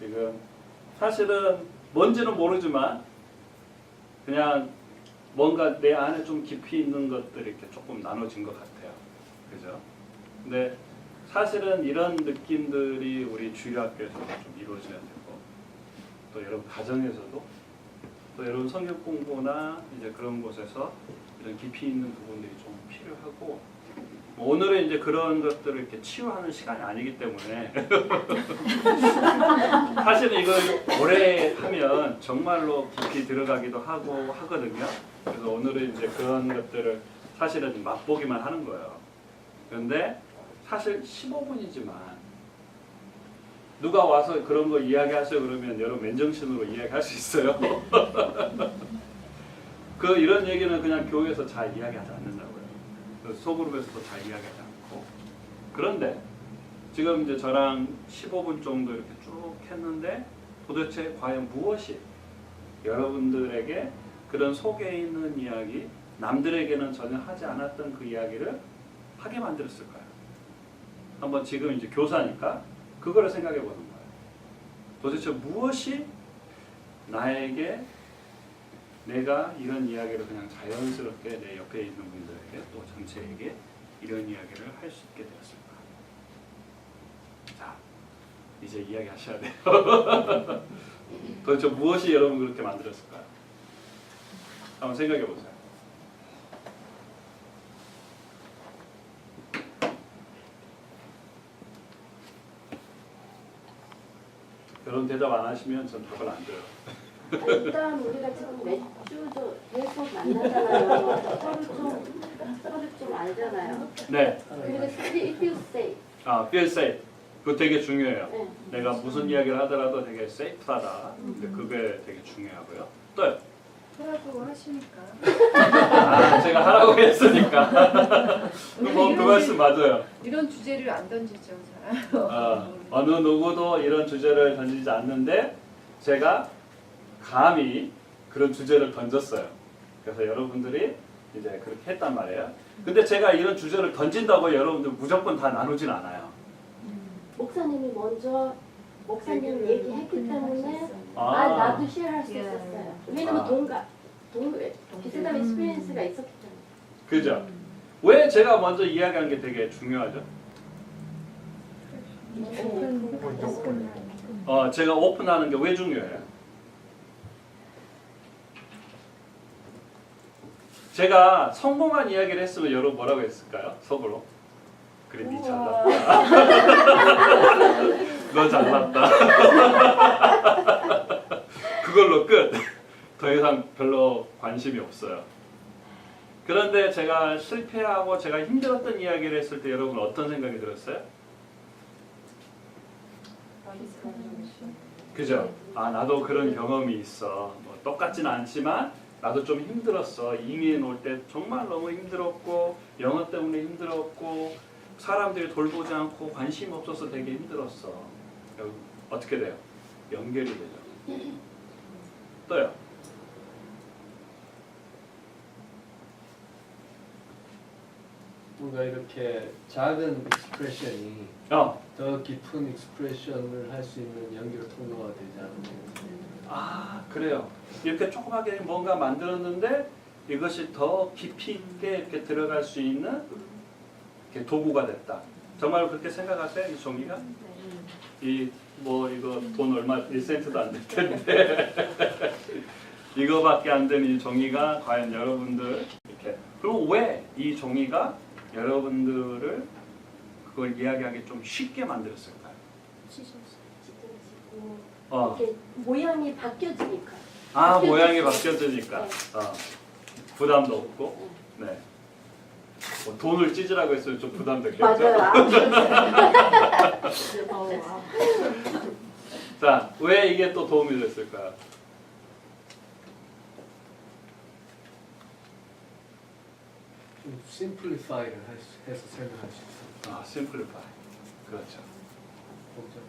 Speaker 1: 지금 사실은 뭔지는 모르지만 그냥 뭔가 내 안에 좀 깊이 있는 것들이 이렇게 조금 나눠진 것 같아요. 그죠? 근데 사실은 이런 느낌들이 우리 주일학교에서도 좀 이루어져야 되고 또 여러분 가정에서도 또 여러분 성경 공부나 이제 그런 곳에서 이런 깊이 있는 부분들이 좀 필요하고 오늘은 이제 그런 것들을 이렇게 치유하는 시간이 아니기 때문에 사실은 이걸 오래 하면 정말로 깊이 들어가기도 하고 하거든요. 그래서 오늘은 이제 그런 것들을 사실은 맛보기만 하는 거예요. 그런데 사실 15분이지만 누가 와서 그런 거 이야기하세요 그러면 여러분 맨정신으로 이야기할 수 있어요. 이런 얘기는 그냥 교회에서 잘 이야기하지 않는다고요. 소그룹에서도 잘 이야기하지 않고. 그런데 지금 이제 저랑 15분 정도 이렇게 쭉 했는데 도대체 과연 무엇이 여러분들에게 그런 속에 있는 이야기, 남들에게는 전혀 하지 않았던 그 이야기를 하게 만들었을까요? 한번 지금 이제 교사니까 그거를 생각해 보는 거예요. 도대체 무엇이 나에게 내가 이런 이야기를 그냥 자연스럽게 내 옆에 있는 분들에게 또 전체에게 이런 이야기를 할 수 있게 되었을까? 자, 이제 이야기 하셔야 돼요. 도대체 무엇이 여러분 그렇게 만들었을까요? 한번 생각해 보세요. 여러분 대답 안 하시면 전 답을 안 줘요.
Speaker 4: 일단 우리가 지금 몇 주도 계속 만나잖아요. 서로 좀 알잖아요.
Speaker 1: 네.
Speaker 4: 그리고 if you say,
Speaker 1: feel safe. 그거 되게 중요해요.
Speaker 4: 네.
Speaker 1: 내가 무슨 이야기를 하더라도 되게 세이프하다. 근데 그게 되게 중요하고요. 또요.
Speaker 3: 하라고 하시니까.
Speaker 1: 제가 하라고 했으니까. 그 말씀 맞아요.
Speaker 3: 이런 주제를 안 던지죠, 잘.
Speaker 1: 어느 누구도 이런 주제를 던지지 않는데 제가 감히 그런 주제를 던졌어요. 그래서 여러분들이 이제 그렇게 했단 말이에요. 근데 제가 이런 주제를 던진다고 여러분들 무조건 다 나누진 않아요.
Speaker 4: 목사님이 먼저 목사님 얘기했기 때문에 나도 쉐어할 수 있었어요. 왜냐면 비슷한 익스피리언스가 있었기 때문에.
Speaker 1: 그죠? 왜 제가 먼저 이야기한 게 되게 중요하죠? 제가 오픈하는 게 왜 중요해요? 제가 성공한 이야기를 했으면 여러분 뭐라고 했을까요? 속으로? 그래, 니 잘났다. 너 잘났다. 그걸로 끝. 더 이상 별로 관심이 없어요. 그런데 제가 실패하고 제가 힘들었던 이야기를 했을 때 여러분 어떤 생각이 들었어요? 그죠? 나도 그런 경험이 있어. 뭐 똑같진 않지만 나도 좀 힘들었어. 이민에 올 때 정말 너무 힘들었고 영어 때문에 힘들었고 사람들이 돌보지 않고 관심 없어서 되게 힘들었어. 어떻게 돼요? 연결이 되죠. 또요.
Speaker 9: 뭔가 이렇게 작은 익스프레션이 더 깊은 익스프레션을 할 수 있는 연결 통로가 되지 않을까.
Speaker 1: 그래요. 이렇게 조그맣게 뭔가 만들었는데 이것이 더 깊이 있게 이렇게 들어갈 수 있는 이렇게 도구가 됐다. 정말 그렇게 생각하세요? 이 종이가? 이거 돈 얼마 1센트도 안 될 텐데 이거밖에 안 되는 이 종이가 과연 여러분들 이렇게 그리고 왜 이 종이가 여러분들을 그걸 이야기하기 좀 쉽게 만들었을까요?
Speaker 4: 이렇게 모양이 바뀌어지니까.
Speaker 1: 모양이 바뀌어지니까 부담도 없고 네. 돈을 찢으라고 했어요. 좀 부담됐겠죠?
Speaker 4: 맞아요.
Speaker 1: 자, 왜 이게 또 도움이 됐을까요?
Speaker 9: 좀 심플리파이를 해서 생각할 수 있어요.
Speaker 1: 심플리파이. 그렇죠.
Speaker 9: 복잡한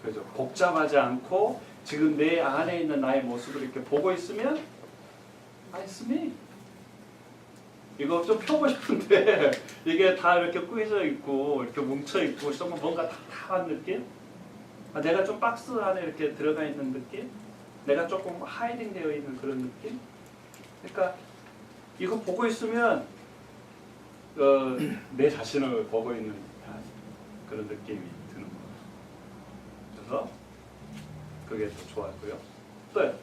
Speaker 1: 그렇죠. 복잡하지 않고 지금 내 안에 있는 나의 모습을 이렇게 보고 있으면 It's me. 이거 좀 펴고 싶은데 이게 다 이렇게 꾸겨져 있고 이렇게 뭉쳐 있고 좀 뭔가 답답한 느낌? 내가 좀 박스 안에 이렇게 들어가 있는 느낌? 내가 조금 하이딩 되어 있는 그런 느낌? 그러니까 이거 보고 있으면 내 자신을 보고 있는 그런 느낌이 드는 거예요. 그래서 그게 더 좋았고요. 또요.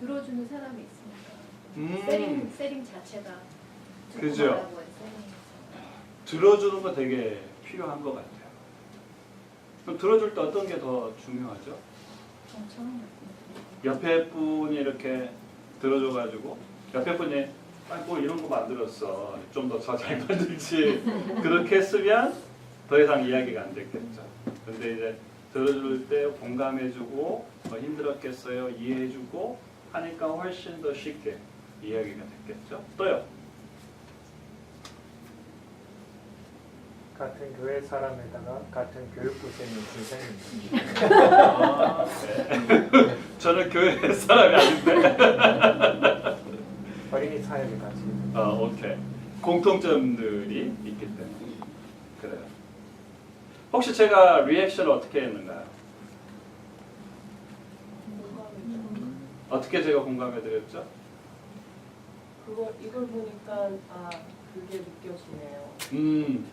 Speaker 3: 들어주는 사람이 있으니까. 세링 자체가.
Speaker 1: 그죠?
Speaker 3: 세링에서.
Speaker 1: 들어주는 거 되게 필요한 것 같아요. 그럼 들어줄 때 어떤 게 더 중요하죠? 옆에 분이 이렇게 들어줘가지고 옆에 분이 뭐 이런 거 만들었어. 좀 더 잘 만들지. 그렇게 했으면 더 이상 이야기가 안 됐겠죠. 근데 이제 들어줄 때 공감해주고 힘들었겠어요. 이해해주고 하니까 훨씬 더 쉽게 이야기가 됐겠죠. 또요.
Speaker 5: 같은 교회 사람에다가 같은 교육부생이 선생님.
Speaker 1: 네. 저는 교회 사람이 아닌데.
Speaker 5: 어린이 사역을 같이.
Speaker 1: 오케이. 공통점들이 있기 때문에. 그래요. 혹시 제가 리액션을 어떻게 했는가요? 어떻게 제가 공감해드렸죠?
Speaker 2: 이걸 보니까 그게 느껴지네요.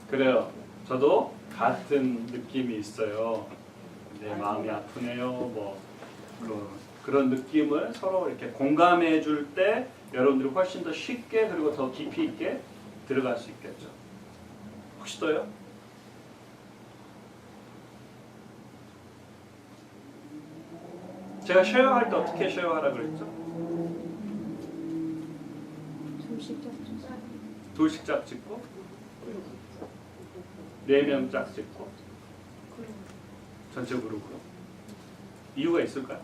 Speaker 1: 그래요. 저도 같은 느낌이 있어요. 내 마음이 아프네요. 뭐 그런 느낌을 서로 이렇게 공감해 줄 때 여러분들이 훨씬 더 쉽게 그리고 더 깊이 있게 들어갈 수 있겠죠. 혹시 또요? 제가 쉐어할 때 어떻게 쉐어하라 그랬죠? 둘씩 짝 찍고 4명 짝 찍고 전체 그룹으로. 이유가 있을까요?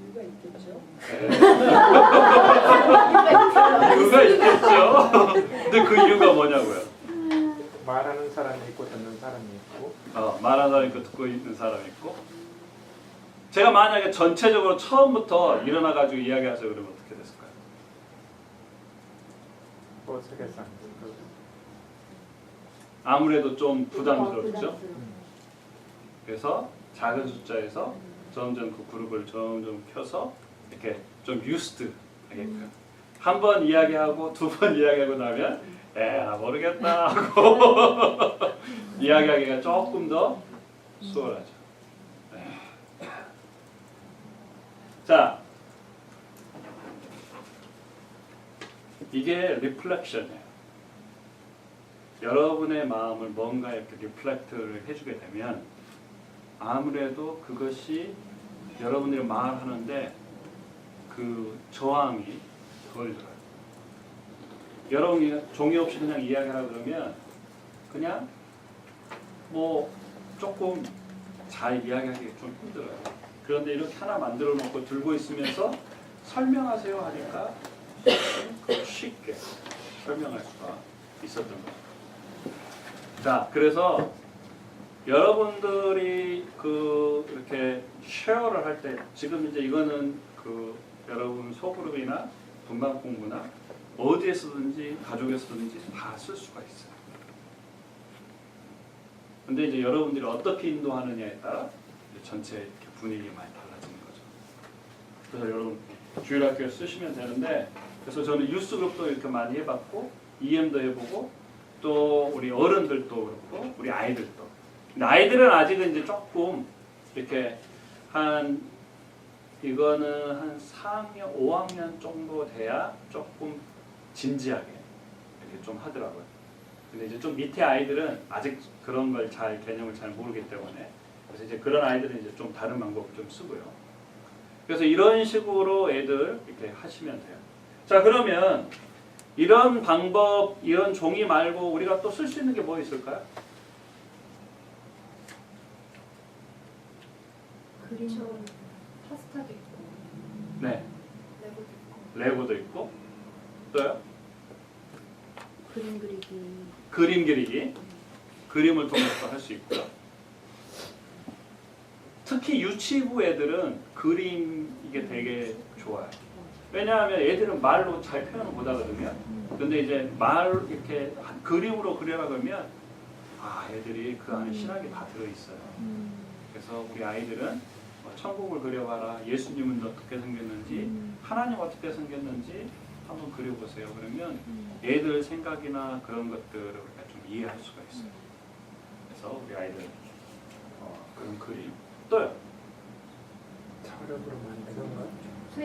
Speaker 2: 이유가 있겠죠.
Speaker 1: 이유가 있겠죠. 근데 그 이유가 뭐냐고요?
Speaker 5: 말하는 사람이 있고 듣는 사람이 있고
Speaker 1: 말하는 사람이 있고 듣고 있는 사람이 있고. 제가 만약에 전체적으로 처음부터 일어나가지고 이야기하세요 그러면 어떻게 됐을까요?
Speaker 5: 어색해서
Speaker 1: 아무래도 좀 부담스럽죠. 그래서 작은 숫자에서 점점 그 그룹을 점점 켜서 이렇게 좀 유스트 하게끔 한 번 이야기하고 2번 이야기하고 나면 나 모르겠다 하고 이야기하기가 조금 더 수월하죠. 자, 이게 리플렉션이에요. 여러분의 마음을 뭔가 이렇게 리플렉트를 해주게 되면 아무래도 그것이 여러분들이 말하는데 그 저항이 덜 들어요. 여러분이 종이 없이 그냥 이야기하라 그러면 그냥 뭐 조금 잘 이야기하기 좀 힘들어요. 그런데 이렇게 하나 만들어 놓고 들고 있으면서 설명하세요 하니까 쉽게 설명할 수가 있었던 거죠. 자, 그래서 여러분들이 이렇게 쉐어를 할 때 지금 이제 이거는 여러분 소그룹이나 분반 공부나 어디에 쓰든지 가족에 쓰든지 다 쓸 수가 있어요. 근데 이제 여러분들이 어떻게 인도하느냐에 따라 전체 이렇게 분위기 많이 달라지는 거죠. 그래서 여러분 주일학교에 쓰시면 되는데, 그래서 저는 유스 그룹도 이렇게 많이 해봤고 EM도 해보고 또 우리 어른들도 그렇고 우리 아이들도. 근데 아이들은 아직은 이제 조금 이렇게 이거는 한 4학년, 5학년 정도 돼야 조금 진지하게 이렇게 좀 하더라고요. 근데 이제 좀 밑에 아이들은 아직 그런 걸 개념을 잘 모르기 때문에, 그래서 이제 그런 아이들은 이제 좀 다른 방법 좀 쓰고요. 그래서 이런 식으로 애들 이렇게 하시면 돼요. 자, 그러면 이런 방법, 이런 종이 말고 우리가 또 쓸 수 있는 게 뭐 있을까요?
Speaker 8: 그림, 파스타도 있고,
Speaker 1: 네,
Speaker 8: 레고도 있고.
Speaker 1: 레고도 있고, 또요?
Speaker 6: 그림 그리기.
Speaker 1: 그림 그리기. 그림을 통해서 할 수 있고요. 특히 유치부 애들은 그림 이게 되게 좋아요. 왜냐하면 애들은 말로 잘 표현을 못 하거든요. 근데 이제 이렇게 그림으로 그려라 그러면 애들이 그 안에 신학이 다 들어있어요. 그래서 우리 아이들은 천국을 그려봐라, 예수님은 어떻게 생겼는지, 하나님 어떻게 생겼는지 한번 그려보세요. 그러면 애들 생각이나 그런 것들을 우리가 좀 이해할 수가 있어요. 그래서 우리 아이들 그런 그림. 또요?
Speaker 5: 차력으로 만드는 것.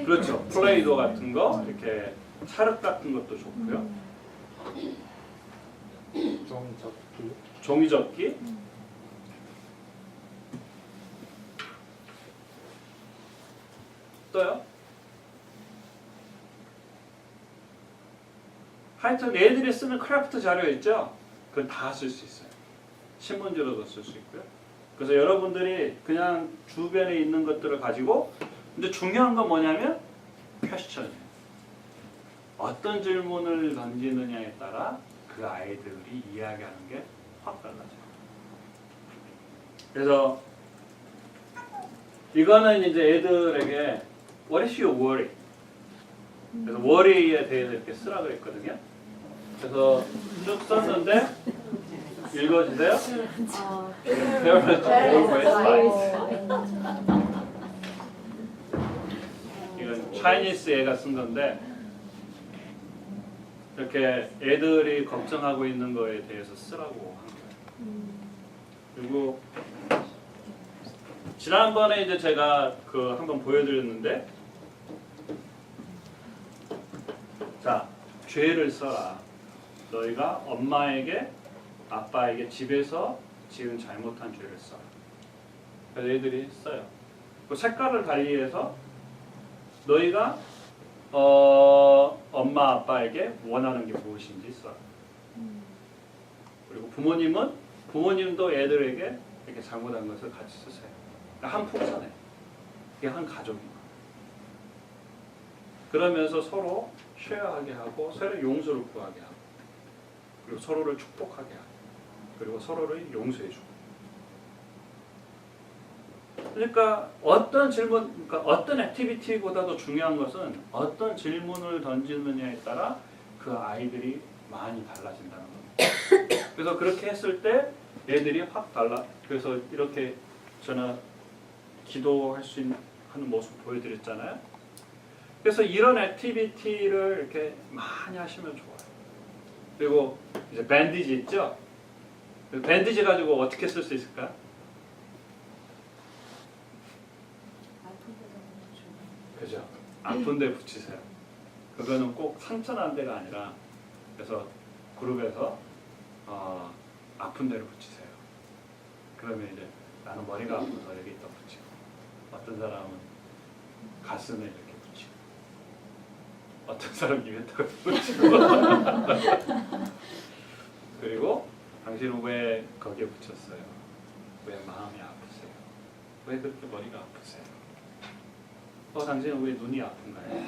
Speaker 1: 그렇죠. 플레이도 같은 거, 이렇게 찰흙 같은 것도 좋고요.
Speaker 5: 종이접기.
Speaker 1: 종이접기. 또요? 하여튼 애들이 쓰는 크래프트 자료 있죠? 그건 다 쓸 수 있어요. 신문지로도 쓸 수 있고요. 그래서 여러분들이 그냥 주변에 있는 것들을 가지고, 근데 중요한 건 뭐냐면 퀘스천이에요. 어떤 질문을 던지느냐에 따라 그 아이들이 이야기하는 게 확 달라져요. 그래서 이거는 이제 애들에게 What is your worry? 그래서 worry에 대해서 이렇게 쓰라 그랬거든요. 그래서 쭉 썼는데 읽어주세요. Parents always lie. 이건 차이니스 애가 쓴 건데, 이렇게 애들이 걱정하고 있는 거에 대해서 쓰라고 하는 거예요. 그리고 지난번에 이제 제가 한번 보여드렸는데, 자, 죄를 써라. 너희가 엄마에게, 아빠에게 집에서 지은 잘못한 죄를 써. 그래서 애들이 써요. 그 색깔을 달리해서 너희가 엄마 아빠에게 원하는 게 무엇인지 써. 그리고 부모님도 애들에게 이렇게 잘못한 것을 같이 쓰세요. 그러니까 한 풍선에 이게 한 가족인 거예요. 그러면서 서로 쉐어하게 하고 서로 용서를 구하게 하고 그리고 서로를 축복하게 하고 그리고 서로를 용서해주고. 그러니까 어떤 질문, 그러니까 어떤 액티비티보다도 중요한 것은 어떤 질문을 던지느냐에 따라 그 아이들이 많이 달라진다는 겁니다. 그래서 그렇게 했을 때 애들이 확 달라. 그래서 이렇게 저는 기도할 수 있는 하는 모습 보여드렸잖아요. 그래서 이런 액티비티를 이렇게 많이 하시면 좋아요. 그리고 이제 밴디지 있죠? 밴디지 가지고 어떻게 쓸 수 있을까? 그죠? 아픈 데 붙이세요. 그거는 꼭 상처난 데가 아니라 그래서 그룹에서 아픈 데를 붙이세요. 그러면 이제 나는 머리가 아파서 여기 있다 붙이고 어떤 사람은 가슴에 이렇게 붙이고 어떤 사람 입에다가 붙이고 그리고 당신은 왜 거기에 붙였어요? 왜 마음이 아프세요? 왜 그렇게 머리가 아프세요? 당신은 왜 눈이 아픈가요?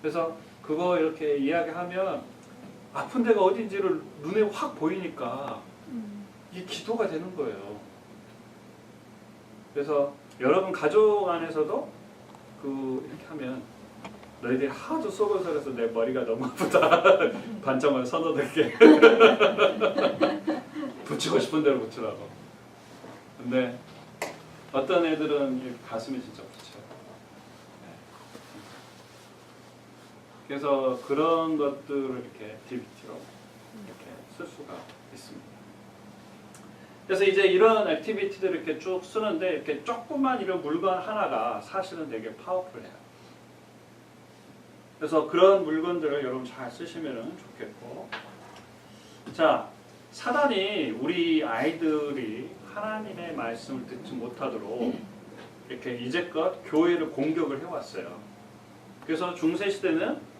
Speaker 1: 그래서 그거 이렇게 이야기하면 아픈 데가 어딘지를 눈에 확 보이니까 이게 기도가 되는 거예요. 그래서 여러분 가족 안에서도 이렇게 하면 너희들이 하도 속어서 그래서 내 머리가 너무 아프다 반창을 서너들게 붙이고 싶은 대로 붙이라고. 근데 어떤 애들은 가슴에 진짜 붙여요. 그래서 그런 것들을 이렇게 액티비티로 이렇게 쓸 수가 있습니다. 그래서 이제 이런 액티비티들을 이렇게 쭉 쓰는데 이렇게 조그만 이런 물건 하나가 사실은 되게 파워풀해요. 그래서 그런 물건들을 여러분 잘 쓰시면 좋겠고, 자, 사단이 우리 아이들이 하나님의 말씀을 듣지 못하도록 이렇게 이제껏 교회를 공격을 해왔어요. 그래서 중세 시대는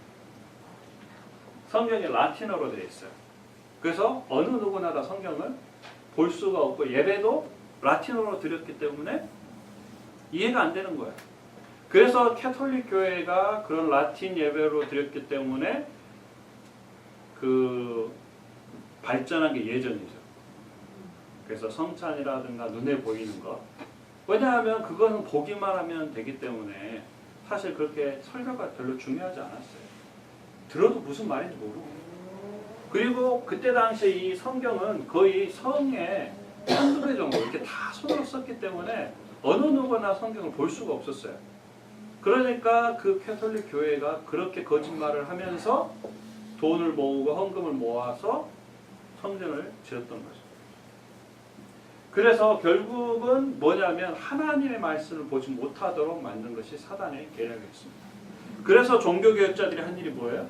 Speaker 1: 성경이 라틴어로 되어 있어요. 그래서 어느 누구나 다 성경을 볼 수가 없고 예배도 라틴어로 드렸기 때문에 이해가 안 되는 거예요. 그래서 캐톨릭 교회가 그런 라틴 예배로 드렸기 때문에 발전한 게 예전이죠. 그래서 성찬이라든가 눈에 보이는 것. 왜냐하면 그거는 보기만 하면 되기 때문에 사실 그렇게 설교가 별로 중요하지 않았어요. 들어도 무슨 말인지 모르고. 그리고 그때 당시에 이 성경은 거의 성의 한두 배 정도 이렇게 다 손으로 썼기 때문에 어느 누구나 성경을 볼 수가 없었어요. 그러니까 그 캐톨릭 교회가 그렇게 거짓말을 하면서 돈을 모으고 헌금을 모아서 성전을 지었던 거죠. 그래서 결국은 뭐냐면 하나님의 말씀을 보지 못하도록 만든 것이 사단의 계략이었습니다. 그래서 종교개혁자들이 한 일이 뭐예요?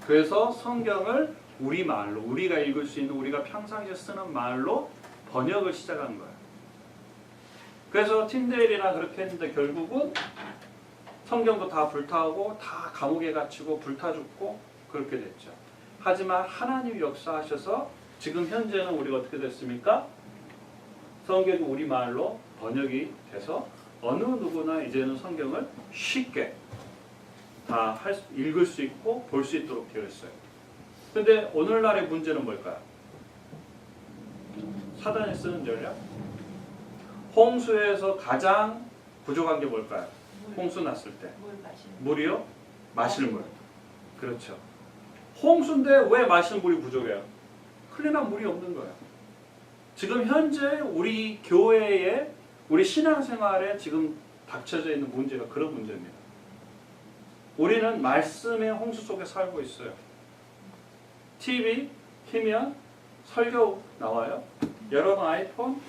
Speaker 1: 그래서 성경을 우리말로, 우리가 읽을 수 있는, 우리가 평상시에 쓰는 말로 번역을 시작한 거예요. 그래서 틴데일이나 그렇게 했는데 결국은 성경도 다 불타고 다 감옥에 갇히고 불타 죽고 그렇게 됐죠. 하지만 하나님이 역사하셔서 지금 현재는 우리가 어떻게 됐습니까? 성경이 우리말로 번역이 돼서 어느 누구나 이제는 성경을 쉽게 다 읽을 수 있고 볼 수 있도록 되어 있어요. 근데 오늘날의 문제는 뭘까요? 사단이 쓰는 전략? 홍수에서 가장 부족한 게 뭘까요? 홍수 났을 때. 물이요? 마실 물. 그렇죠. 홍수인데 왜 마실 물이 부족해요? 클린한 물이 없는 거예요. 지금 현재 우리 교회에 우리 신앙생활에 지금 닥쳐져 있는 문제가 그런 문제입니다. 우리는 말씀의 홍수 속에 살고 있어요. TV 키면 설교 나와요. 여러분 아이폰,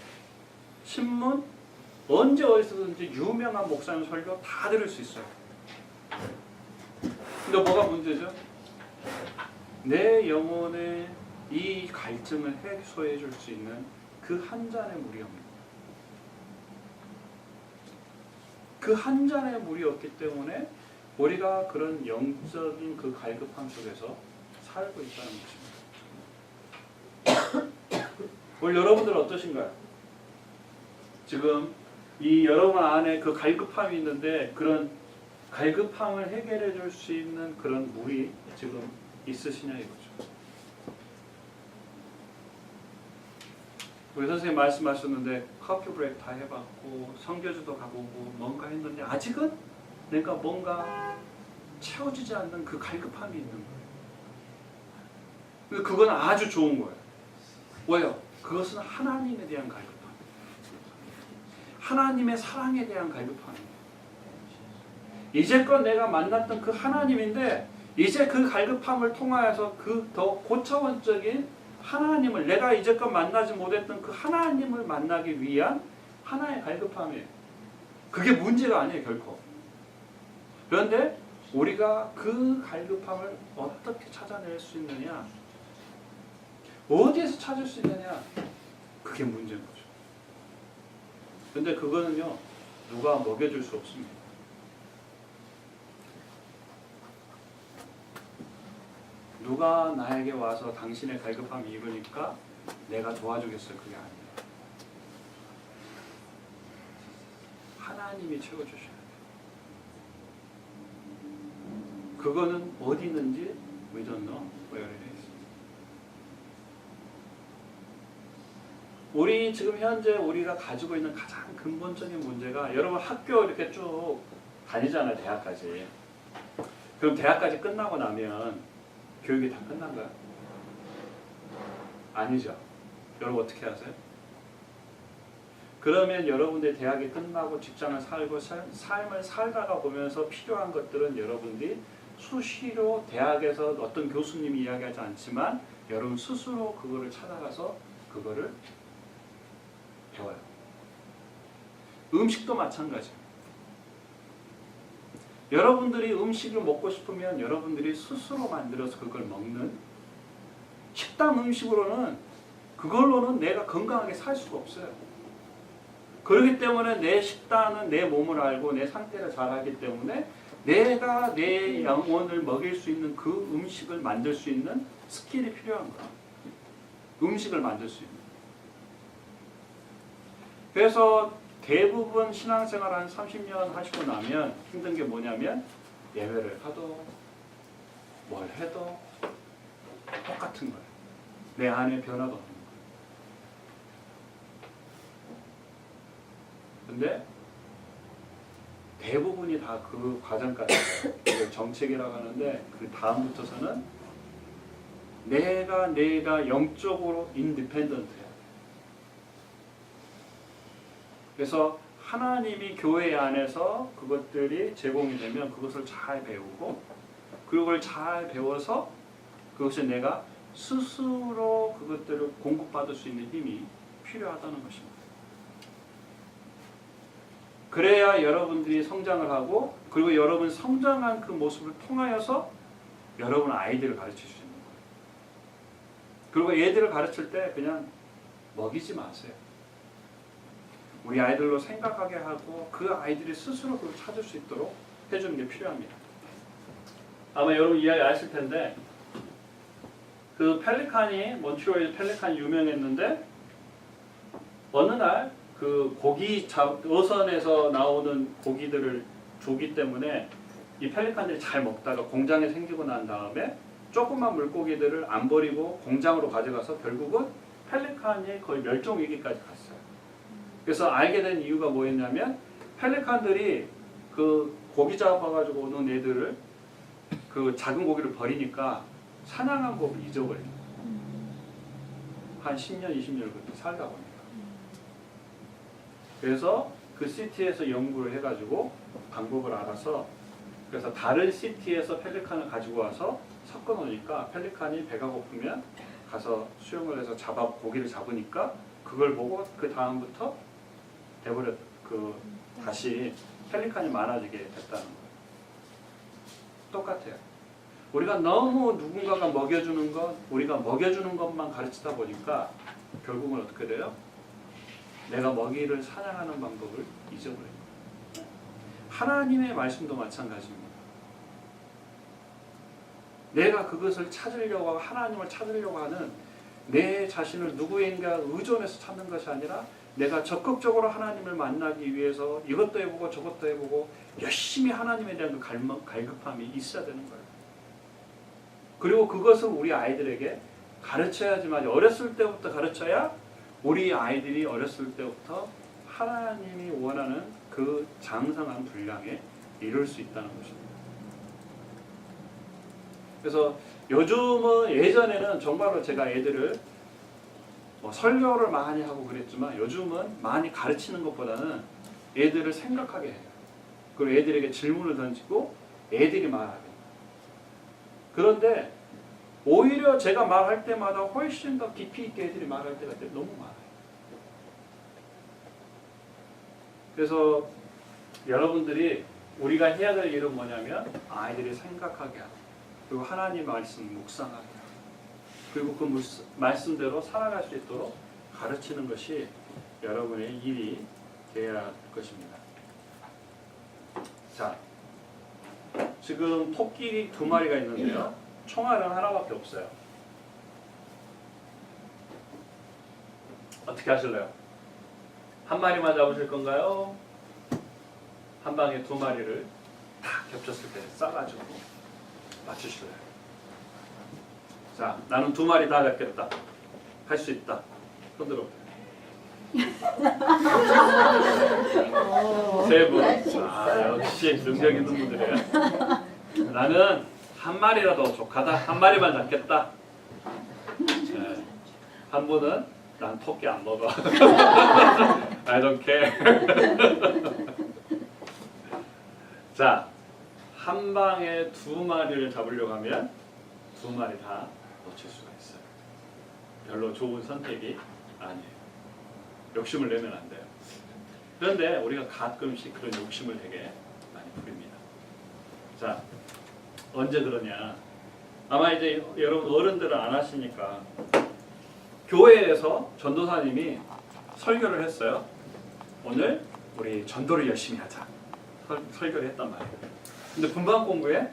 Speaker 1: 신문, 언제 어디서든지 유명한 목사님 설교 다 들을 수 있어요. 근데 뭐가 문제죠? 내 영혼의 이 갈증을 해소해 줄 수 있는 그 한 잔의 물이옵니다. 그 한 잔의 물이었기 때문에 우리가 그런 영적인 그 갈급함 속에서 살고 있다는 것입니다. 오늘 여러분들 어떠신가요? 지금 이 여러분 안에 그 갈급함이 있는데 그런 갈급함을 해결해 줄 수 있는 그런 물이 지금 있으시냐 이거죠. 우리 선생님 말씀하셨는데 커피 브레이크 다 해봤고 성교주도 가보고 뭔가 했는데 아직은 내가 뭔가 채워지지 않는 그 갈급함이 있는 거예요. 근데 그건 아주 좋은 거예요. 왜요? 그것은 하나님에 대한 갈급함. 하나님의 사랑에 대한 갈급함이에요. 이제껏 내가 만났던 그 하나님인데 이제 그 갈급함을 통하여서 그 더 고차원적인 하나님을 내가 이제껏 만나지 못했던 그 하나님을 만나기 위한 하나의 갈급함이에요. 그게 문제가 아니에요, 결코. 그런데 우리가 그 갈급함을 어떻게 찾아낼 수 있느냐, 어디에서 찾을 수 있느냐, 그게 문제인 거죠. 근데 그거는요, 누가 먹여줄 수 없습니다. 누가 나에게 와서 당신의 갈급함이 익으니까 내가 도와주겠어요. 그게 아니에요. 하나님이 채워주셔야 돼요. 그거는 어디 있는지 we don't know where it is. 우리 지금 현재 우리가 가지고 있는 가장 근본적인 문제가 여러분 학교 이렇게 쭉 다니잖아요. 대학까지. 그럼 대학까지 끝나고 나면 교육이 다 끝난가요? 아니죠. 여러분 어떻게 하세요? 그러면 여러분들 대학이 끝나고 직장을 살고 삶을 살다가 보면서 필요한 것들은 여러분들이 수시로 대학에서 어떤 교수님이 이야기하지 않지만 여러분 스스로 그거를 찾아가서 그거를 배워요. 음식도 마찬가지예요. 여러분들이 음식을 먹고 싶으면 여러분들이 스스로 만들어서 그걸 먹는 식당 음식으로는 그걸로는 내가 건강하게 살 수가 없어요. 그렇기 때문에 내 식단은 내 몸을 알고 내 상태를 잘 알기 때문에 내가 내 영혼을 먹일 수 있는 그 음식을 만들 수 있는 스킬이 필요한 거야. 음식을 만들 수 있는. 그래서 대부분 신앙생활 한 30년 하시고 나면 힘든 게 뭐냐면 예배를 하도 뭘 해도 똑같은 거예요. 내 안에 변화가 없는 거예요. 근데 대부분이 다 그 과정까지 정책이라고 하는데 그 다음부터서는 내가 영적으로 인디펜던트야. 그래서 하나님이 교회 안에서 그것들이 제공이 되면 그것을 잘 배우고 그걸 잘 배워서 그것이 내가 스스로 그것들을 공급받을 수 있는 힘이 필요하다는 것입니다. 그래야 여러분들이 성장을 하고 그리고 여러분 성장한 그 모습을 통하여서 여러분 아이들을 가르칠 수 있는 거예요. 그리고 얘들을 가르칠 때 그냥 먹이지 마세요. 우리 아이들로 생각하게 하고 그 아이들이 스스로 그걸 찾을 수 있도록 해주는 게 필요합니다. 아마 여러분 이야기 아실 텐데 그 펠리칸이 몬트리올에서 펠리칸이 유명했는데 어느 날 그 어선에서 나오는 고기들을 조기 때문에 이 펠리칸들이 잘 먹다가 공장에 생기고 난 다음에 조그만 물고기들을 안 버리고 공장으로 가져가서 결국은 펠리칸이 거의 멸종 위기까지 갔어요. 그래서 알게 된 이유가 뭐였냐면 펠리칸들이 그 고기 잡아가지고 오는 애들을 그 작은 고기를 버리니까 사냥한 법을 잊어버려요. 한 10년, 20년을 그렇게 살다 보니까. 그래서 그 시티에서 연구를 해가지고 방법을 알아서 그래서 다른 시티에서 펠리칸을 가지고 와서 섞어 놓으니까 펠리칸이 배가 고프면 가서 수영을 해서 고기를 잡으니까 그걸 보고 그 다음부터 다시 펠리칸이 많아지게 됐다는 거예요. 똑같아요. 우리가 너무 누군가가 먹여주는 것, 우리가 먹여주는 것만 가르치다 보니까 결국은 어떻게 돼요? 내가 먹이를 사냥하는 방법을 잊어버린 거예요. 하나님의 말씀도 마찬가지입니다. 내가 그것을 찾으려고 하고 하나님을 찾으려고 하는 내 자신을 누구인가 의존해서 찾는 것이 아니라 내가 적극적으로 하나님을 만나기 위해서 이것도 해보고 저것도 해보고 열심히 하나님에 대한 그 갈급함이 있어야 되는 거예요. 그리고 그것을 우리 아이들에게 가르쳐야지만 어렸을 때부터 가르쳐야 우리 아이들이 어렸을 때부터 하나님이 원하는 그 장성한 분량에 이룰 수 있다는 것입니다. 그래서 요즘은 예전에는 정말로 제가 애들을 설교를 많이 하고 그랬지만 요즘은 많이 가르치는 것보다는 애들을 생각하게 해요. 그리고 애들에게 질문을 던지고 애들이 말하게. 그런데 오히려 제가 말할 때마다 훨씬 더 깊이 있게 애들이 말할 때가 너무 많아요. 그래서 여러분들이 우리가 해야 될 일은 뭐냐면 아이들이 생각하게 하고 그리고 하나님 말씀 묵상하게 하고 그리고 그 말씀대로 살아갈 수 있도록 가르치는 것이 여러분의 일이 되어야 할 것입니다. 자, 지금 토끼 2마리가 있는데요. 총알은 하나밖에 없어요. 어떻게 하실래요? 한 마리만 잡으실 건가요? 한 방에 2마리를 딱 겹쳤을 때 싸가지고 맞추실래요? 자, 나는 2마리 다 잡겠다. 할 수 있다. 손들어. 세 분. 역시 능력 있는 분들이에요. 나는 한 마리라도 족하다. 한 마리만 잡겠다. 네. 한 분은 난 토끼 안 먹어. I don't care. 자, 한 방에 2마리를 잡으려고 하면 2마리 다 놓칠 수가 있어요. 별로 좋은 선택이 아니에요. 욕심을 내면 안 돼요. 그런데 우리가 가끔씩 그런 욕심을 되게 많이 부립니다. 자, 언제 그러냐? 아마 이제 여러분 어른들은 안 하시니까 교회에서 전도사님이 설교를 했어요. 오늘 우리 전도를 열심히 하자. 설교를 했단 말이에요. 근데 분반 공부의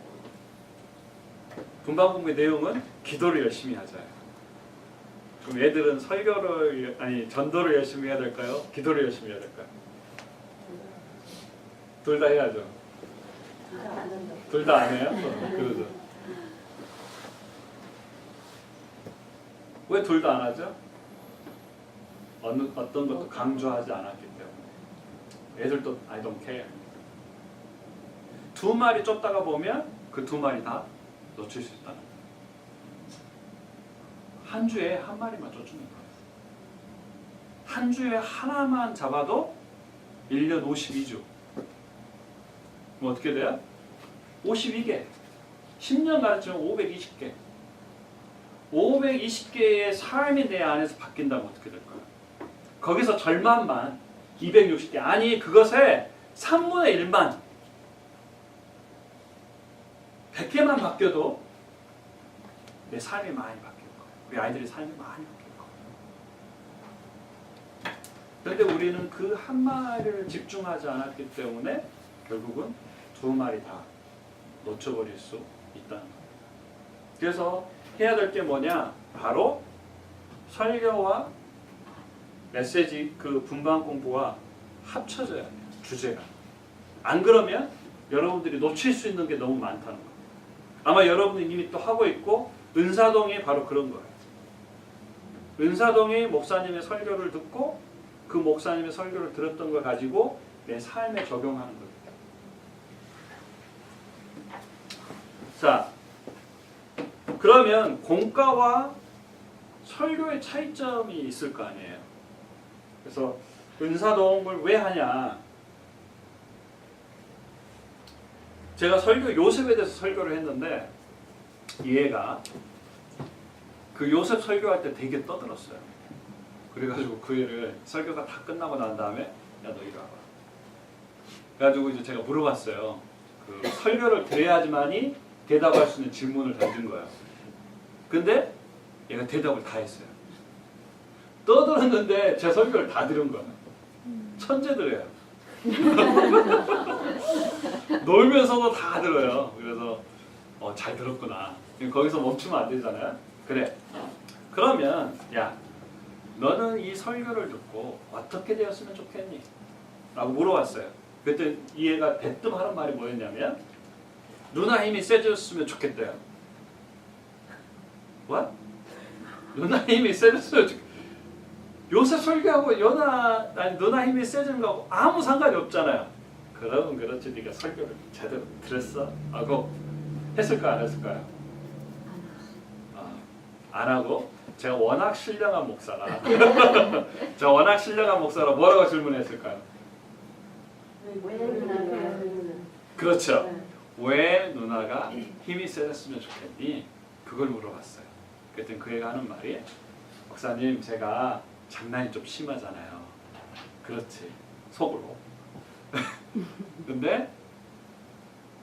Speaker 1: 내용은 기도를 열심히 하자예요. 그럼 애들은 전도를 열심히 해야 될까요? 기도를 열심히 해야 될까요? 둘 다 해야죠. 둘 다 안 해요? 그러죠. 왜 둘 다 안 하죠? 어떤 것도 강조하지 않았기 때문에. 애들도 I don't care. 2마리 쫓다가 보면 그 2마리 다 놓칠 수 있다는 거예요. 한 주에 한 마리만 쫓는 거예요. 한 주에 하나만 잡아도 1년 52주. 그럼 어떻게 돼요? 52개. 10년 가르치면 520개. 520개의 삶이 내 안에서 바뀐다면 어떻게 될까요? 거기서 절반만 260개. 아니 그것의 3분의 1만 100개만 바뀌어도 내 삶이 많이 바뀔 거예요. 우리 아이들의 삶이 많이 바뀔 거예요. 그런데 우리는 그 한 마리를 집중하지 않았기 때문에 결국은 2마리 다 놓쳐버릴 수 있다는 거예요. 그래서 해야 될 게 뭐냐? 바로 설교와 메시지 그 분반 공부와 합쳐져야 돼요. 주제가. 안 그러면 여러분들이 놓칠 수 있는 게 너무 많다는 거예요. 아마 여러분이 이미 또 하고 있고 은사동이 바로 그런 거예요. 은사동이 목사님의 설교를 듣고 그 목사님의 설교를 들었던 걸 가지고 내 삶에 적용하는 거예요. 자, 그러면 공과와 설교의 차이점이 있을 거 아니에요. 그래서 은사동을 왜 하냐? 제가 요셉에 대해서 설교를 했는데 얘가 그 요셉 설교할 때 되게 떠들었어요. 그래가지고 그 애를 설교가 다 끝나고 난 다음에 야 너 이리 와봐. 그래가지고 이제 제가 물어봤어요. 그 설교를 들어야지만이 대답할 수 있는 질문을 던진 거예요. 근데 얘가 대답을 다 했어요. 떠들었는데 제 설교를 다 들은 거예요. 천재들이에요. 놀면서도 다 들어요. 그래서 잘 들었구나. 거기서 멈추면 안 되잖아요. 그래. 그러면 야, 너는 이 설교를 듣고 어떻게 되었으면 좋겠니? 라고 물어봤어요. 그때 이 애가 대뜸 하는 말이 뭐였냐면 누나 힘이 세졌으면 좋겠대요. What? 누나 힘이 세졌으면 좋겠 요새 설교하고 누나 힘이 세지는 거하고 아무 상관이 없잖아요. 그러면 그렇지 네가 설교를 제대로 들었어? 하고 했을까 안 했을까요? 안 하고 제가 워낙 신령한 목사라 제가 워낙 신령한 목사라 뭐라고 질문했을까요? 그렇죠. 왜 누나가 힘이 세졌으면 좋겠니? 그걸 물어봤어요. 그랬더니 그 애가 하는 말이 목사님 제가 장난이 좀 심하잖아요. 그렇지. 속으로. 근데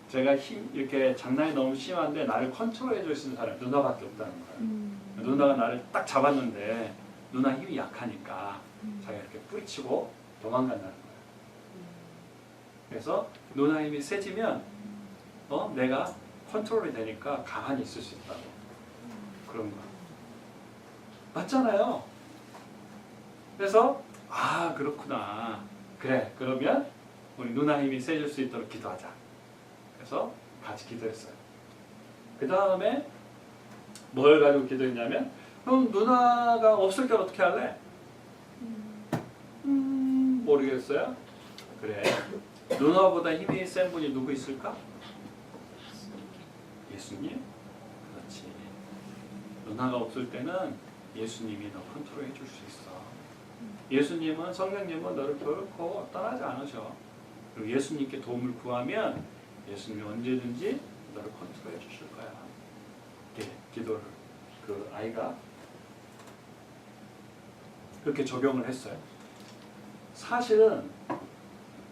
Speaker 1: 제가 이렇게 장난이 너무 심한데 나를 컨트롤해 줄 수 있는 사람이 누나밖에 없다는 거예요. 누나가 나를 딱 잡았는데 누나 힘이 약하니까 자기가 이렇게 뿌리치고 도망간다는 거예요. 그래서 누나 힘이 세지면 내가 컨트롤이 되니까 가만히 있을 수 있다고. 그런 거. 맞잖아요. 그래서 그렇구나. 그래. 그러면 우리 누나 힘이 세질 수 있도록 기도하자. 그래서 같이 기도했어요. 그 다음에 뭘 가지고 기도했냐면 그럼 누나가 없을 때 어떻게 할래? 모르겠어요. 그래. 누나보다 힘이 센 분이 누구 있을까? 예수님? 그렇지. 누나가 없을 때는 예수님이 너 컨트롤 해줄 수 있어. 예수님은 성령님은 너를 결코 떠나지 않으셔. 그리고 예수님께 도움을 구하면 예수님이 언제든지 너를 컨트롤 해주실 거야. 이렇게 기도를 그 아이가 그렇게 적용을 했어요. 사실은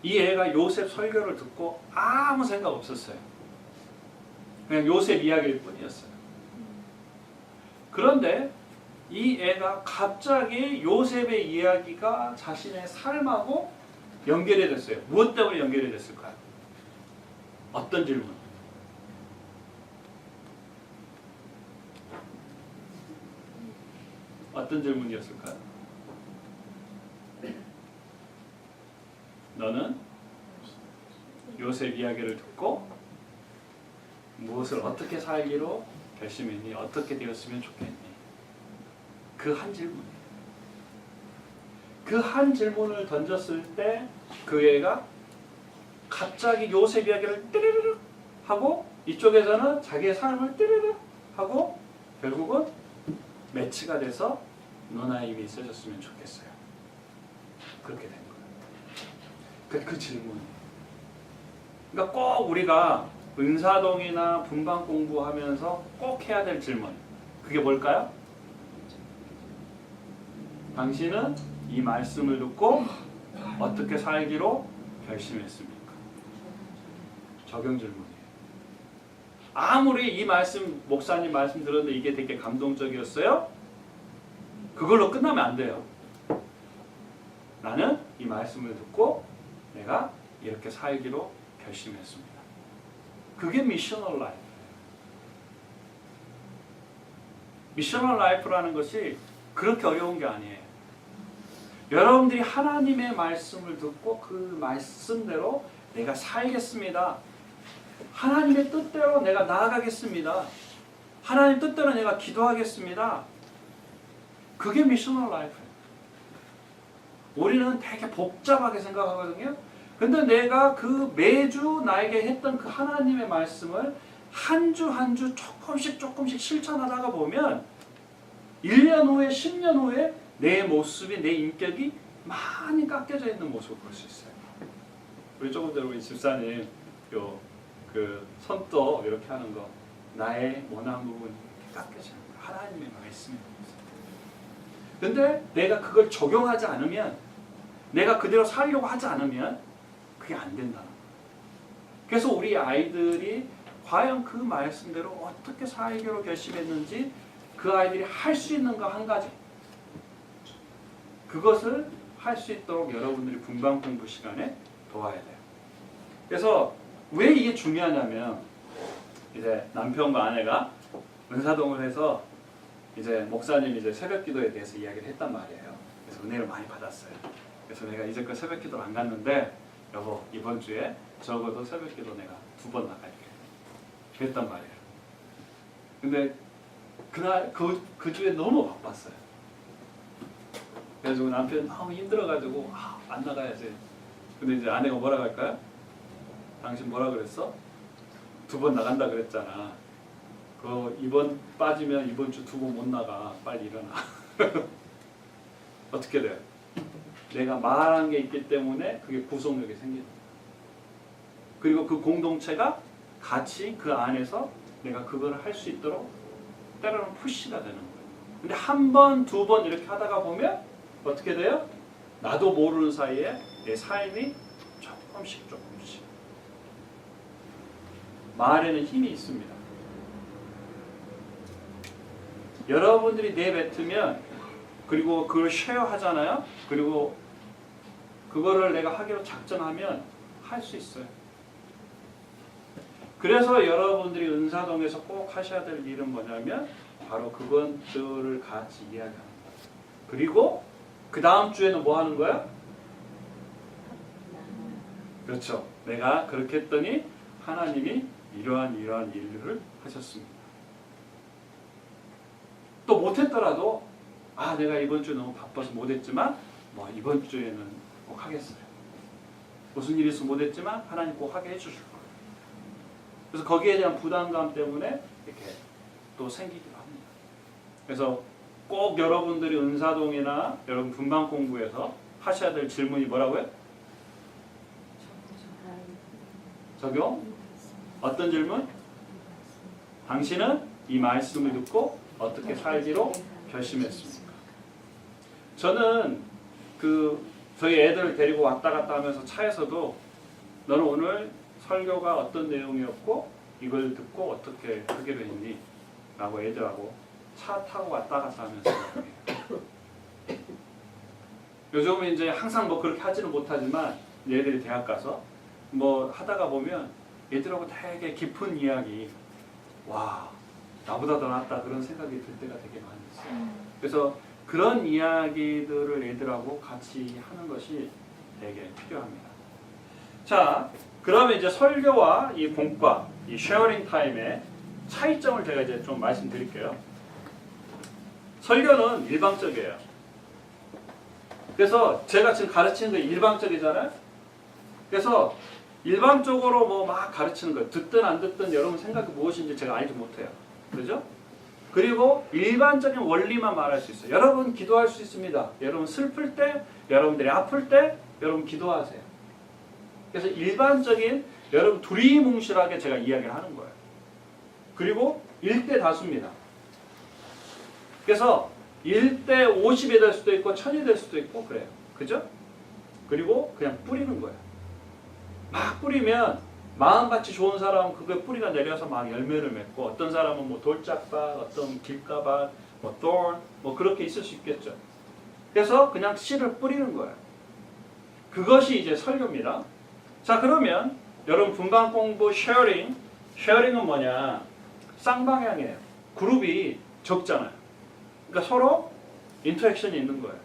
Speaker 1: 이 애가 요셉 설교를 듣고 아무 생각 없었어요. 그냥 요셉 이야기일 뿐이었어요. 그런데 이 애가 갑자기 요셉의 이야기가 자신의 삶하고 연결이 됐어요. 무엇 때문에 연결이 됐을까요? 어떤 질문? 어떤 질문이었을까요? 너는 요셉 이야기를 듣고 무엇을 어떻게 살기로 결심했니? 어떻게 되었으면 좋겠니? 그 한 질문. 그 한 질문을 던졌을 때 그 애가 갑자기 요셉 이야기를 띠르르 하고 이쪽에서는 자기의 삶을 띠르르 하고 결국은 매치가 돼서 누나의 힘이 있어졌으면 좋겠어요. 그렇게 된 거예요. 그 질문. 그러니까 꼭 우리가 은사동이나 분방 공부하면서 꼭 해야 될 질문. 그게 뭘까요? 당신은 이 말씀을 듣고 어떻게 살기로 결심했습니까? 적용 질문이에요. 아무리 이 말씀, 목사님 말씀 들었는데 이게 되게 감동적이었어요? 그걸로 끝나면 안 돼요. 나는 이 말씀을 듣고 내가 이렇게 살기로 결심했습니다. 그게 미셔널 라이프. 미셔널 라이프라는 것이 그렇게 어려운 게 아니에요. 여러분들이 하나님의 말씀을 듣고 그 말씀대로 내가 살겠습니다. 하나님의 뜻대로 내가 나아가겠습니다. 하나님 뜻대로 내가 기도하겠습니다. 그게 미셔널 라이프예요. 우리는 되게 복잡하게 생각하거든요. 근데 내가 그 매주 나에게 했던 그 하나님의 말씀을 한 주 한 주 조금씩 실천하다가 보면 1년 후에 10년 후에 내 모습이, 내 인격이 많이 깎여져 있는 모습을 볼 수 있어요. 우리 조금 전에 우리 집사님 그 손톱 이렇게 하는 거 나의 모난 부분이 깎여지는 거예요. 하나님의 말씀이 근데 내가 그걸 적용하지 않으면, 내가 그대로 살려고 하지 않으면 그게 안 된다는 거예요. 그래서 우리 아이들이 과연 그 말씀대로 어떻게 살기로 결심했는지 그 아이들이 할 수 있는 거 한 가지. 그것을 할 수 있도록 여러분들이 분방 공부 시간에 도와야 돼요. 그래서 왜 이게 중요하냐면 이제 남편과 아내가 은사동을 해서 이제 목사님이 이제 새벽 기도에 대해서 이야기를 했단 말이에요. 그래서 은혜를 많이 받았어요. 그래서 내가 이제껏 새벽 기도를 안 갔는데 여보 이번 주에 적어도 새벽 기도 내가 2번 나갈게. 그랬단 말이에요. 근데 그날 그 주에 너무 바빴어요. 그래가지고 남편 너무 힘들어가지고 안 나가야지. 근데 이제 아내가 뭐라고 할까요? 당신 뭐라 그랬어? 2번 나간다 그랬잖아. 이번 빠지면 이번 주 2번 못 나가. 빨리 일어나. 어떻게 돼요? 내가 말한 게 있기 때문에 그게 구속력이 생기는 거예요. 그리고 그 공동체가 같이 그 안에서 내가 그걸 할 수 있도록 때로는 푸시가 되는 거예요. 근데 1번, 2번 이렇게 하다가 보면 어떻게 돼요? 나도 모르는 사이에 내 삶이 조금씩 말에는 힘이 있습니다. 여러분들이 내뱉으면 그리고 그걸 쉐어하잖아요. 그리고 그거를 내가 하기로 작정하면 할 수 있어요. 그래서 여러분들이 은사동에서 꼭 하셔야 될 일은 뭐냐면 바로 그것들을 같이 이야기하는 거예요. 그리고 그 다음 주에는 뭐 하는 거야? 그렇죠. 내가 그렇게 했더니 하나님이 이러한 일들을 하셨습니다. 또 못했더라도 내가 이번 주에 너무 바빠서 못했지만 이번 주에는 꼭 하겠어요. 무슨 일이 있어서 못했지만 하나님 꼭 하게 해주실 거예요. 그래서 거기에 대한 부담감 때문에 이렇게 또 생기기도 합니다. 그래서 꼭 여러분들이 은사동이나 여러분 분방 공부에서 하셔야 될 질문이 뭐라고요? 적용? 어떤 질문? 당신은 이 말씀을 듣고 어떻게 살기로 결심했습니까? 저는 저희 애들 데리고 왔다 갔다 하면서 차에서도 너는 오늘 설교가 어떤 내용이었고 이걸 듣고 어떻게 하기로 했니? 라고 애들하고 차 타고 왔다 갔다 하면서 요즘은 이제 항상 그렇게 하지는 못하지만 애들이 대학 가서 하다가 보면 애들하고 되게 깊은 이야기, 나보다 더 낫다 그런 생각이 들 때가 되게 많이 있어요. 그래서 그런 이야기들을 애들하고 같이 하는 것이 되게 필요합니다. 자, 그러면 이제 설교와 이 공과 이 쉐어링 타임의 차이점을 제가 이제 좀 말씀드릴게요. 설교는 일방적이에요. 그래서 제가 지금 가르치는 게 일방적이잖아요. 그래서 일방적으로 막 가르치는 거예요. 듣든 안 듣든 여러분 생각이 무엇인지 제가 알지 못해요. 그죠? 그리고 일반적인 원리만 말할 수 있어요. 여러분 기도할 수 있습니다. 여러분 슬플 때, 여러분들이 아플 때 여러분 기도하세요. 그래서 일반적인 여러분 두리뭉실하게 제가 이야기를 하는 거예요. 그리고 1대 다수입니다. 그래서 1대 50이 될 수도 있고 1000이 될 수도 있고 그래요. 그죠? 그리고 그냥 뿌리는 거예요. 막 뿌리면 마음같이 좋은 사람은 그게 뿌리가 내려서 막 열매를 맺고 어떤 사람은 돌짝밭, 어떤 길가밭, thorn, 그렇게 있을 수 있겠죠. 그래서 그냥 씨를 뿌리는 거예요. 그것이 이제 설교입니다. 자, 그러면 여러분 분방 공부 쉐어링은 뭐냐? 쌍방향이에요. 그룹이 적잖아요. 그러니까 서로 인터랙션이 있는 거예요.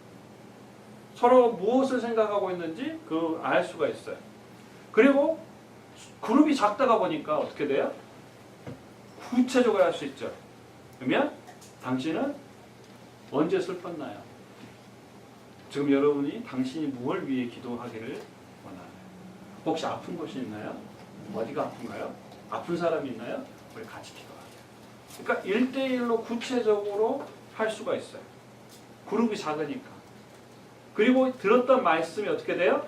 Speaker 1: 서로 무엇을 생각하고 있는지 알 수가 있어요. 그리고 그룹이 작다가 보니까 어떻게 돼요? 구체적으로 할 수 있죠. 그러면 당신은 언제 슬펐나요? 지금 여러분이 당신이 무엇을 위해 기도하기를 원하나요? 혹시 아픈 것이 있나요? 어디가 아픈가요? 아픈 사람이 있나요? 우리 같이 기도하게요. 그러니까 1대1로 구체적으로 할 수가 있어요. 그룹이 작으니까. 그리고 들었던 말씀이 어떻게 돼요?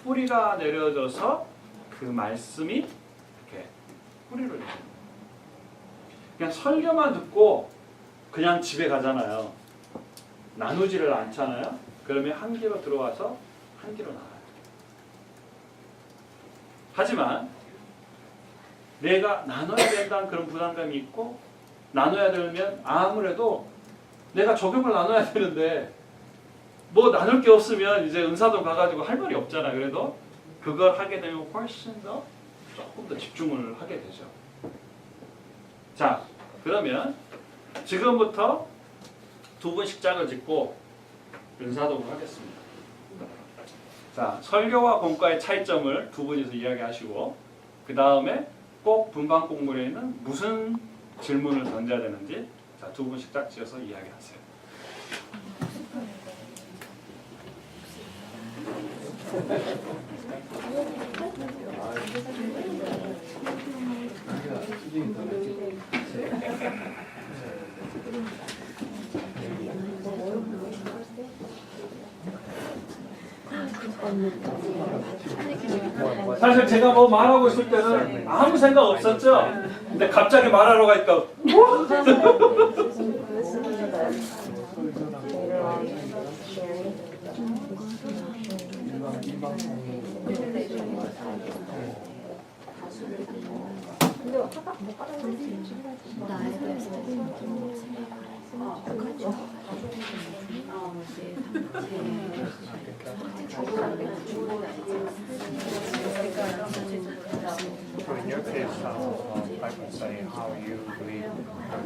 Speaker 1: 뿌리가 내려져서 그 말씀이 이렇게 뿌리를 내요. 그냥 설교만 듣고 그냥 집에 가잖아요. 나누지를 않잖아요. 그러면 한 귀로 들어와서 한 귀로 나가요. 하지만 내가 나눠야 된다는 그런 부담감이 있고 나눠야 되면 아무래도 내가 적용을 나눠야 되는데 뭐 나눌 게 없으면 이제 은사동 가가지고 할 말이 없잖아. 그래도 그걸 하게 되면 훨씬 더 조금 더 집중을 하게 되죠. 자, 그러면 지금부터 두 분씩 짝을 짓고 은사동을 하겠습니다. 자, 설교와 공과의 차이점을 두 분이서 이야기하시고 그 다음에 꼭 분방 공부에는 무슨 질문을 던져야 되는지 자, 두 분씩 짝 지어서 이야기하세요. 사실 제가 뭐 말하고 있을 때는 아무 생각 없었죠. 근데 갑자기 말하러 가니까
Speaker 5: So in your case, I would say how you believe. I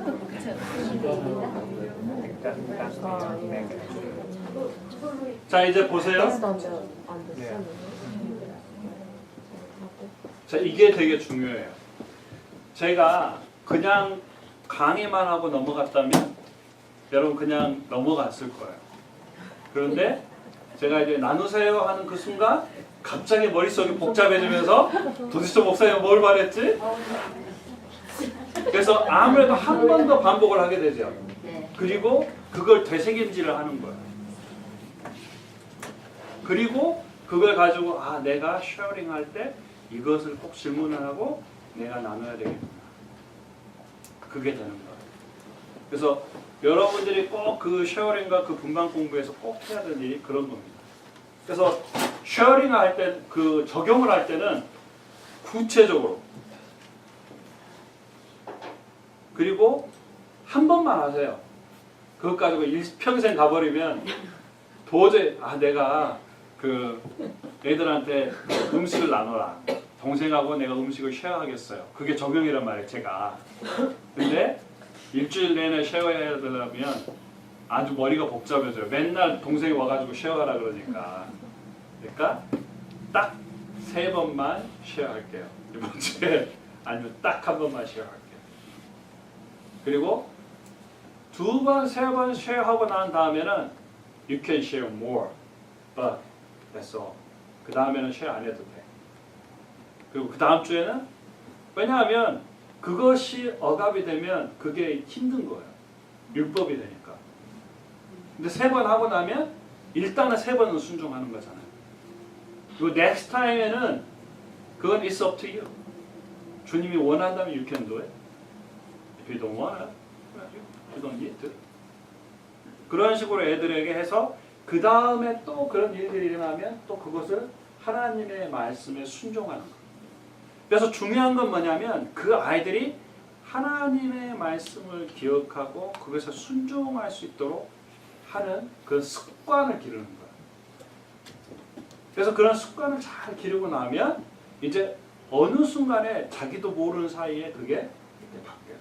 Speaker 5: think that's the main issue.
Speaker 1: 자, 이제 보세요.
Speaker 5: Yeah.
Speaker 1: 자, 이게 되게 중요해요. 제가 그냥 강의만 하고 넘어갔다면 여러분 그냥 넘어갔을 거예요. 그런데 제가 이제 나누세요 하는 그 순간 갑자기 머릿속이 복잡해지면서 도대체 목사님 뭘 말했지? 그래서 아무래도 한 번 더 반복을 하게 되죠. 그리고 그걸 되새김질을 하는 거예요. 그리고 그걸 가지고 아, 내가 쉐어링 할 때 이것을 꼭 질문을 하고 내가 나눠야 되겠구나. 그게 되는 거예요. 그래서 여러분들이 꼭 그 쉐어링과 그 분방 공부에서 꼭 해야 되는 일이 그런 겁니다. 그래서 쉐어링 할 때, 그 적용을 할 때는 구체적으로 그리고 한 번만 하세요. 그것 가지고 평생 가버리면 도저히 아 내가 그 애들한테 음식을 나눠라. 동생하고 내가 음식을 쉐어하겠어요. 그게 적용이란 말이에요, 제가. 근데 일주일 내내 쉐어해야 되려면 아주 머리가 복잡해져요. 맨날 동생이 와가지고 쉐어하라 그러니까. 그러니까 딱 3번만 쉐어할게요. 이번 주에 아니면 딱 한 번만 쉐어할게요. 그리고 2번, 3번 쉐어하고 난 다음에는 you can share more, but that's all. 그 다음에는 쉐어 안 해도 돼. 그리고 그 다음 주에는 왜냐하면 그것이 억압이 되면 그게 힘든 거예요. 율법이 되니까. 근데 3번 하고 나면 일단은 3번은 순종하는 거잖아요. 그리고 next time에는 그건 it's up to you. 주님이 원한다면 you can do it. If you don't want it, you don't need to. 그런 식으로 애들에게 해서 그 다음에 또 그런 일들이 일어나면 또 그것을 하나님의 말씀에 순종하는 거예요. 그래서 중요한 건 뭐냐면 그 아이들이 하나님의 말씀을 기억하고 그것에 순종할 수 있도록 하는 그 습관을 기르는 거예요. 그래서 그런 습관을 잘 기르고 나면 이제 어느 순간에 자기도 모르는 사이에 그게 이렇게 바뀌어요.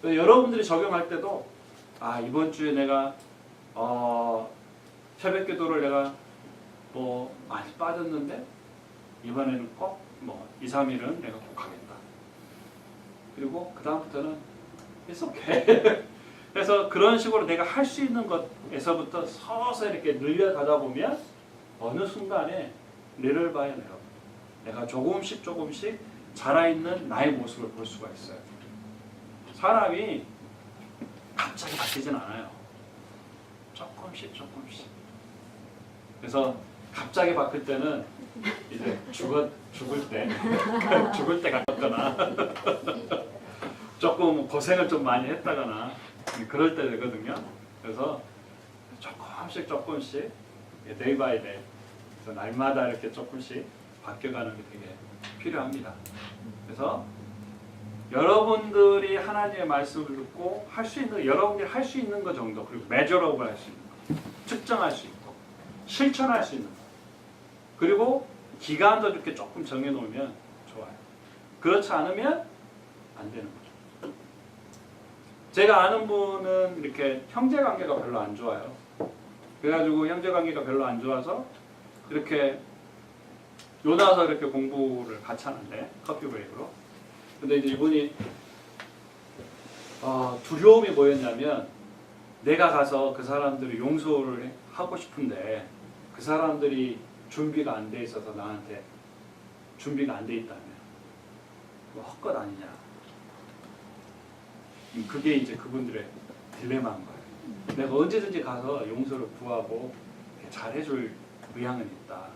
Speaker 1: 그래서 여러분들이 적용할 때도 아 이번 주에 내가 새벽 기도를 내가 뭐 많이 빠졌는데 이번에는 꼭 뭐 2, 3일은 내가 꼭 하겠다. 그리고 그 다음부터는 it's okay. 그래서 그런 식으로 내가 할 수 있는 것에서부터 서서히 이렇게 늘려가다 보면 어느 순간에 little by little 내가 조금씩 자라있는 나의 모습을 볼 수가 있어요. 사람이 갑자기 바뀌진 않아요. 조금씩. 그래서 갑자기 바뀔 때는 이제 죽을 때 같거나 조금 고생을 좀 많이 했다거나 그럴 때 되거든요. 그래서 조금씩 데이 바이 데이 날마다 이렇게 조금씩 바뀌어가는 게 되게 필요합니다. 그래서 여러분들이 하나님의 말씀을 듣고 할 수 있는, 여러분들이 할 수 있는 것 정도, 그리고 measurable 할 수 있는 것, 측정할 수 있고 실천할 수 있는 것, 그리고 기간도 이렇게 조금 정해놓으면 좋아요. 그렇지 않으면 안 되는 거죠. 제가 아는 분은 이렇게 형제관계가 별로 안 좋아요. 그래가지고 형제관계가 별로 안 좋아서 이렇게 요나서 이렇게 공부를 같이 하는데, 커피 브레이크로. 근데 이제 이분이 두려움이 뭐였냐면, 내가 가서 그 사람들을 용서를 하고 싶은데 그 사람들이 준비가 안 돼 있어서 나한테 준비가 안 돼 있다면 그거 헛것 아니냐. 그게 이제 그분들의 딜레마인 거예요. 내가 언제든지 가서 용서를 구하고 잘해줄 의향은 있다.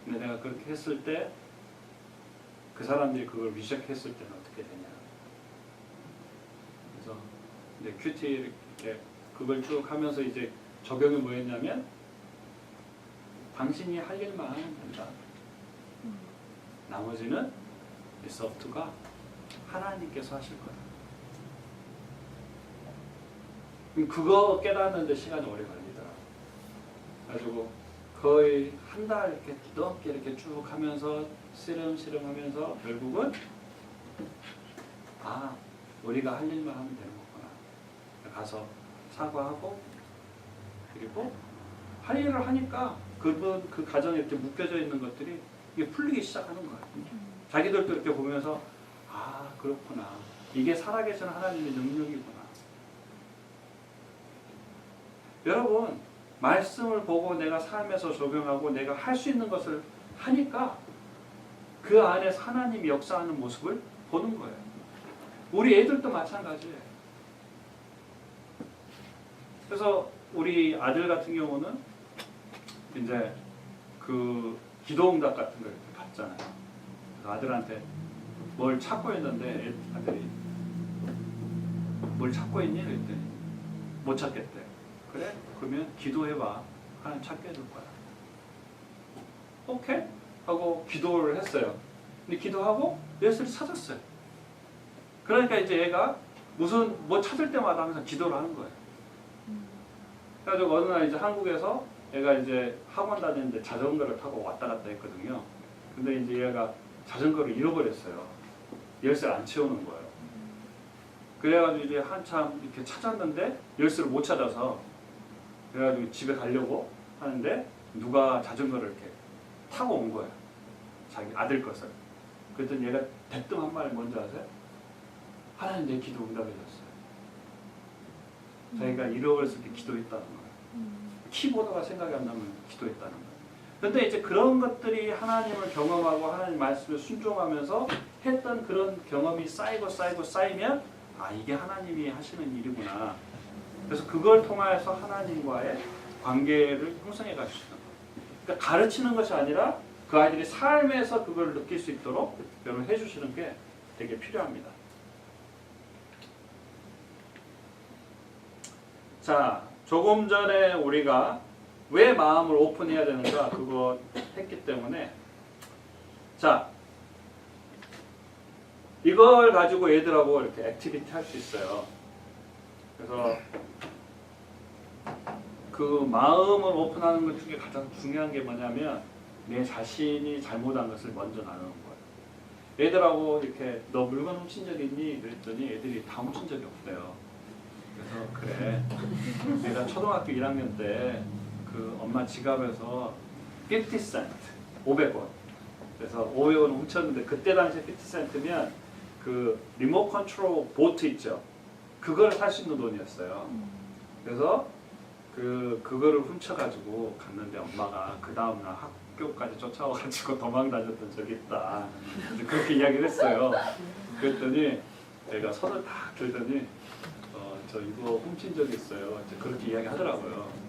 Speaker 1: 근데 내가 그렇게 했을 때 그 사람들이 그걸 리젝했을 때는 어떻게 되냐. 그래서 이제 큐티 이렇게 그걸 쭉 하면서 이제 적용이 뭐였냐면, 당신이 할 일만 하면 된다. 나머지는 it's up to가 하나님께서 하실 거다. 그거 깨닫는데 시간이 오래 걸리더라. 그래가지고 거의 한 달 이렇게 넘게 이렇게 쭉 하면서 씨름씨름 하면서 결국은 우리가 할 일만 하면 되는 거구나. 가서 사과하고, 그리고 할 일을 하니까 그 가정에 이렇게 묶여져 있는 것들이 이게 풀리기 시작하는 거예요. 자기들도 이렇게 보면서 그렇구나. 이게 살아계신 하나님의 능력이구나. 여러분, 말씀을 보고 내가 삶에서 적용하고 내가 할 수 있는 것을 하니까 그 안에서 하나님이 역사하는 모습을 보는 거예요. 우리 애들도 마찬가지예요. 그래서 우리 아들 같은 경우는 이제 그 기도응답 같은 걸 받잖아요. 그래서 아들한테 뭘 찾고 있는데 아들이 뭘 찾고 있니? 그랬더니 못 찾겠대. 그래? 그러면 기도해봐. 하나님 찾게 해줄 거야. 오케이? 하고 기도를 했어요. 근데 기도하고 예수를 찾았어요. 그러니까 이제 얘가 무슨 뭐 찾을 때마다 항상 기도를 하는 거예요. 그래가지고 어느 날 이제 한국에서 얘가 이제 학원 다니는데 자전거를 타고 왔다 갔다 했거든요. 근데 이제 얘가 자전거를 잃어버렸어요. 열쇠를 안 채우는 거예요. 그래가지고 이제 한참 이렇게 찾았는데 열쇠를 못 찾아서, 그래가지고 집에 가려고 하는데 누가 자전거를 이렇게 타고 온 거예요. 자기 아들 것을. 그랬더니 얘가 대뜸 한 말 뭔지 아세요? 하나님 내 기도 응답해 줬어요. 자기가 잃어버렸을 때 기도했다는 거예요. 키보드가 생각이 안 나면 기도했다는 거예요. 그런데 이제 그런 것들이 하나님을 경험하고 하나님 말씀에 순종하면서 했던 그런 경험이 쌓이면 이게 하나님이 하시는 일이구나. 그래서 그걸 통해서 하나님과의 관계를 형성해 갈 수 있는 거예요. 그러니까 가르치는 것이 아니라 그 아이들이 삶에서 그걸 느낄 수 있도록 여러분 해주시는 게 되게 필요합니다. 자, 조금 전에 우리가 왜 마음을 오픈해야 되는가 그거 했기 때문에, 자, 이걸 가지고 애들하고 이렇게 액티비티 할 수 있어요. 그래서 그 마음을 오픈하는 것 중에 가장 중요한 게 뭐냐면 내 자신이 잘못한 것을 먼저 나누는 거예요. 애들하고 이렇게 너 물건 훔친 적 있니? 그랬더니 애들이 다 훔친 적이 없대요. 그래서 그래, 내가 초등학교 1학년 때 그 엄마 지갑에서 50센트, 500원. 그래서 500원 훔쳤는데 그때 당시에 50센트면 그 리모트 컨트롤 보트 있죠. 그걸 살 수 있는 돈이었어요. 그래서 그거를 훔쳐가지고 갔는데 엄마가 그 다음날 학교까지 쫓아와가지고 도망 다녔던 적이 있다. 그렇게 이야기를 했어요. 그랬더니 내가 손을 딱 들더니 저 이거 훔친 적이 있어요. 그렇게 이야기 하더라고요.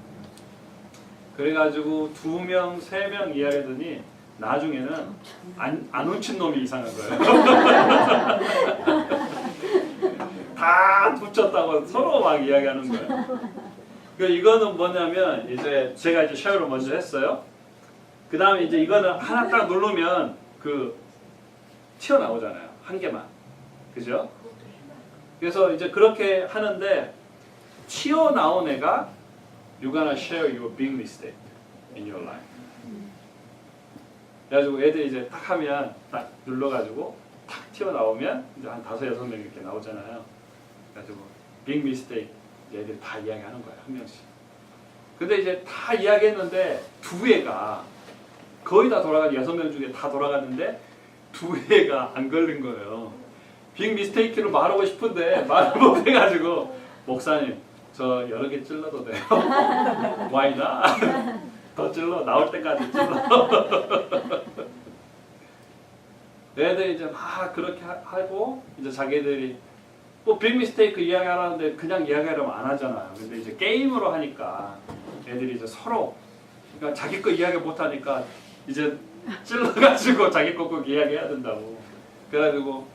Speaker 1: 그래가지고 2명, 3명 이야기하더니 나중에는 안 훔친 놈이 이상한 거예요. 다 훔쳤다고 서로 막 이야기하는 거예요. 이거는 뭐냐면 이제 제가 이제 쉐어를 먼저 했어요. 그 다음에 이제 이거는 하나 딱 누르면 그 튀어나오잖아요. 한 개만. 그죠? 그래서 이제 그렇게 하는데 튀어나온 애가 You're gonna share your big mistake in your life. 그래가지고 애들이 이제 딱 하면 딱 눌러가지고 탁 튀어나오면 이제 한 5-6명 이렇게 나오잖아요. 그래가지고 big mistake 애들이 다 이야기하는 거예요. 한 명씩. 근데 이제 다 이야기했는데 두 애가 거의 다 돌아간 6명 중에 다 돌아갔는데 두 애가 안 걸린 거예요. 빅 미스테이크를 말하고 싶은데 말을 못 해가지고 목사님 저 여러 개 찔러도 돼요? 와이나? 더 찔러 나올 때까지 찔러. 애들이 이제 막 그렇게 하고 이제 자기들이 뭐 빅 미스테이크 이야기하라는데 그냥 이야기하려면 안 하잖아요. 근데 이제 게임으로 하니까 애들이 이제 서로 그러니까 자기 거 이야기 못 하니까 이제 찔러가지고 자기 거 꼭 이야기해야 된다고. 그래가지고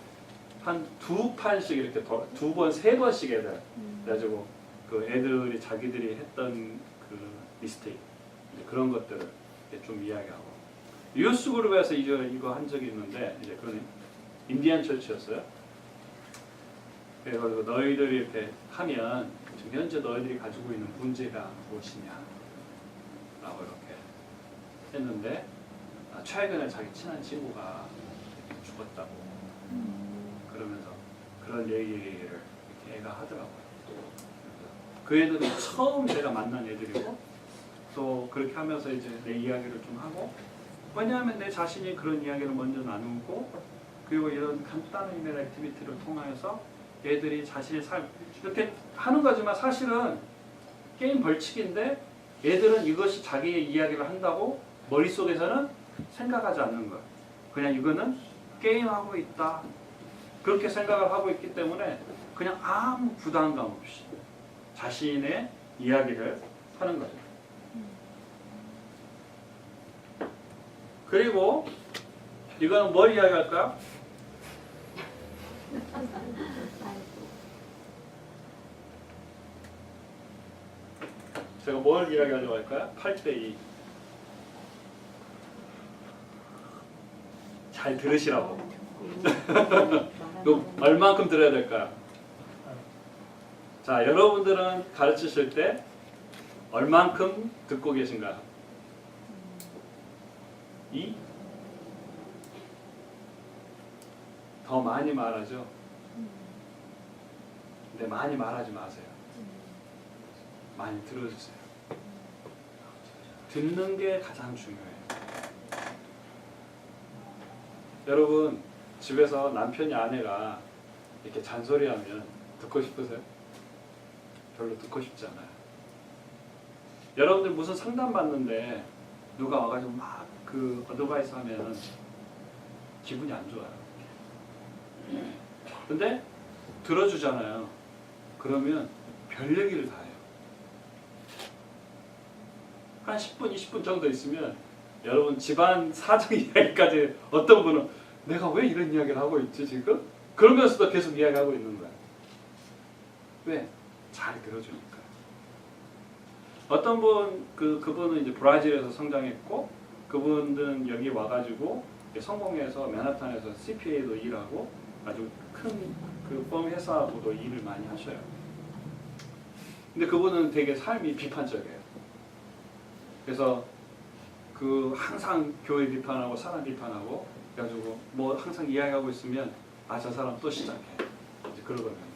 Speaker 1: 한 2판씩 이렇게 2번, 3번씩 애들. 그래가지고 그 애들이 자기들이 했던 그 미스테이크 그런 것들을 좀 이야기하고. 유스 그룹에서 이거 한 적이 있는데 이제 그런 인디안 처치였어요. 그래가지고 너희들이 이렇게 하면 지금 현재 너희들이 가지고 있는 문제가 무엇이냐 라고 이렇게 했는데 최근에 자기 친한 친구가 죽었다고 그러면서 그런 얘기를 이렇게 애가 하더라고요. 그 애들은 처음 제가 만난 애들이고 또 그렇게 하면서 이제 내 이야기를 좀 하고 왜냐하면 내 자신이 그런 이야기를 먼저 나누고 그리고 이런 간단한 이메일 액티비티를 통해서 애들이 자신의 삶 이렇게 하는 거지만 사실은 게임 벌칙인데 애들은 이것이 자기의 이야기를 한다고 머릿속에서는 생각하지 않는 거예요. 그냥 이거는 게임하고 있다. 그렇게 생각을 하고 있기 때문에 그냥 아무 부담감 없이 자신의 이야기를 하는 거죠. 그리고 이거는 뭘 이야기할까요? 제가 뭘 이야기하려고 할까요? 8:2 잘 들으시라고. 또 얼만큼 들어야 될까요? 자, 여러분들은 가르치실 때 얼만큼 듣고 계신가요? 2? 더 많이 말하죠? 근데 많이 말하지 마세요. 많이 들어주세요. 듣는 게 가장 중요해요. 여러분 집에서 남편이 아내가 이렇게 잔소리하면 듣고 싶으세요? 별로 듣고 싶지 않아요. 여러분들 무슨 상담 받는데 누가 와가지고 막 그 어드바이스 하면 기분이 안 좋아요. 근데 들어주잖아요. 그러면 별 얘기를 다 해요. 한 10분, 20분 정도 있으면 여러분 집안 사정 이야기까지 어떤 분은 내가 왜 이런 이야기를 하고 있지 지금? 그러면서도 계속 이야기하고 있는 거야. 왜? 잘 들어주니까. 어떤 분, 그분은 이제 브라질에서 성장했고 그분들은 여기 와가지고 성공해서 맨하탄에서 CPA도 일하고 아주 큰 그 펌 회사하고도 일을 많이 하셔요. 근데 그분은 되게 삶이 비판적이에요. 그래서 그 항상 교회 비판하고 사람 비판하고 그래가지고 뭐 항상 이야기하고 있으면 아 저 사람 또 시작해 이제 그러거든요.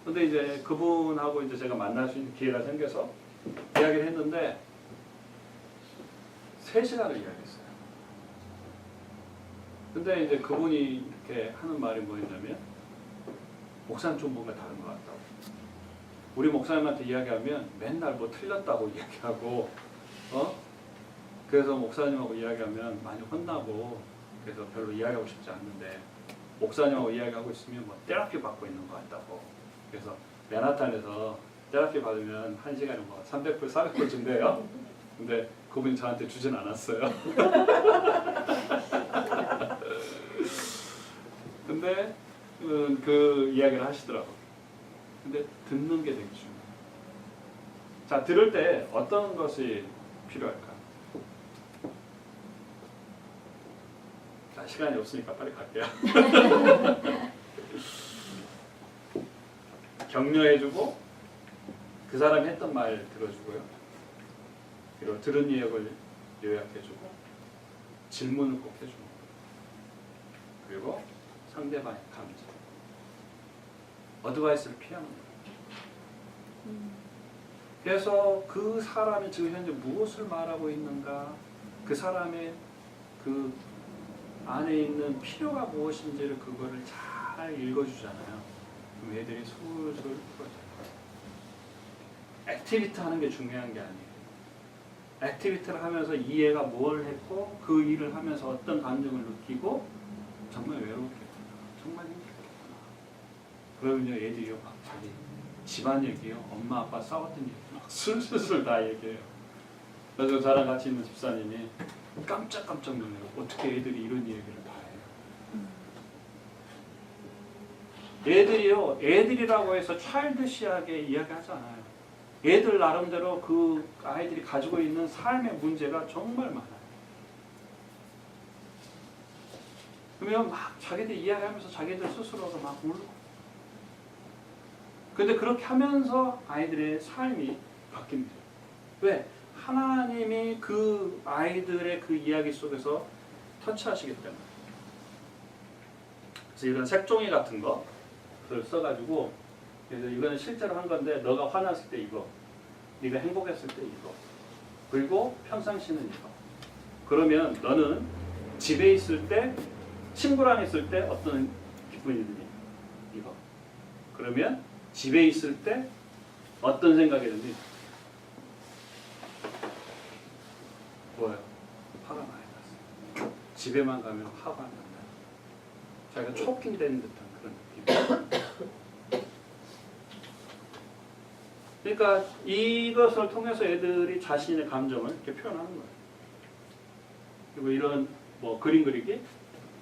Speaker 1: 근데 이제 그분하고 이제 제가 만날 수 있는 기회가 생겨서 이야기를 했는데 3시간을 이야기했어요. 근데 이제 그분이 이렇게 하는 말이 뭐였냐면 목사님 좀 뭔가 다른 것 같다고. 우리 목사님한테 이야기하면 맨날 뭐 틀렸다고 이야기하고 그래서 목사님하고 이야기하면 많이 혼나고 그래서 별로 이야기하고 싶지 않는데 목사님하고 이야기하고 있으면 뭐 테라피 받고 있는 것 같다고. 그래서 맨하탄에서 테라피 받으면 1시간에 뭐 300불, 400불 준대요. 근데 그분이 저한테 주진 않았어요. 근데 그 이야기를 하시더라고요. 근데 듣는 게 되게 중요해요. 자, 들을 때 어떤 것이 필요할까? 자, 시간이 없으니까 빨리 갈게요. 격려해주고 그 사람이 했던 말 들어주고요. 그리고 들은 이야기를 요약해주고 질문을 꼭 해주고 그리고 상대방의 감정 어드바이스를 피하는 거예요. 그래서 그 사람이 지금 현재 무엇을 말하고 있는가 그 사람의 그 안에 있는 필요가 무엇인지를 그거를 잘 읽어주잖아요. 그럼 애들이 술술 풀어져요. 액티비티 하는 게 중요한 게 아니에요. 액티비티를 하면서 이 애가 뭘 했고 그 일을 하면서 어떤 감정을 느끼고 정말 외롭겠구나. 정말 힘들겠구나. 그러면 이제 애들이요 막 자기 집안 얘기요. 엄마 아빠 싸웠던 얘기 막 술술술 다 얘기해요. 그래서 저랑 같이 있는 집사님이 깜짝깜짝 놀래요. 어떻게 애들이 이런 얘기를 다 해요. 애들이요. 애들이라고 해서 차일드시하게 이야기하지 않아요. 애들 나름대로 그 아이들이 가지고 있는 삶의 문제가 정말 많아요. 그러면 막 자기들 이야기하면서 자기들 스스로가 막 울고. 근데 그렇게 하면서 아이들의 삶이 바뀝니다. 왜? 하나님이 그 아이들의 그 이야기 속에서 터치하시기 때문에. 그래서 이런 색종이 같은 거를 써가지고 그래서 이거는 실제로 한 건데 너가 화났을 때 이거, 네가 행복했을 때 이거, 그리고 평상시는 이거. 그러면 너는 집에 있을 때, 친구랑 있을 때 어떤 기분이 드니? 이거. 그러면 집에 있을 때 어떤 생각이 드니? 뭐예요? 화가 많이 났어. 집에만 가면 화가 안 난다. 자기가 초킹되는 듯한 그런 느낌. 그러니까 이것을 통해서 애들이 자신의 감정을 이렇게 표현하는 거예요. 그리고 이런 뭐 그림 그리기,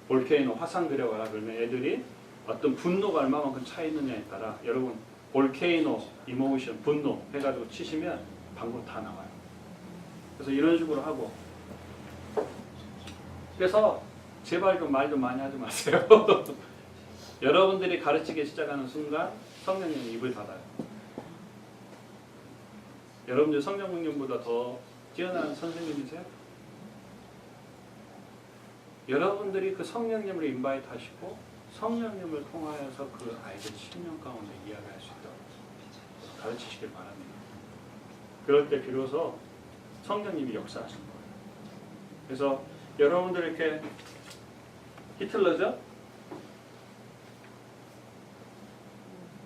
Speaker 1: 볼케이노 화산 그려라 그러면 애들이 어떤 분노가 얼마만큼 차 있느냐에 따라 여러분 볼케이노 이모션 분노 해가지고 치시면 방법 다 나와요. 그래서 이런 식으로 하고 그래서 제발 좀 말 좀 많이 하지 마세요. 여러분들이 가르치기 시작하는 순간 성령님이 입을 닫아요. 여러분들 성령님보다 더 뛰어난 선생님이세요? 여러분들이 그 성령님을 인바이트 하시고 성령님을 통하여서 그 아이들 심령 가운데 이야기할 수 있도록 가르치시길 바랍니다. 그럴 때 비로소 성령님이 역사하시는 거예요. 그래서 여러분들 이렇게 히틀러죠?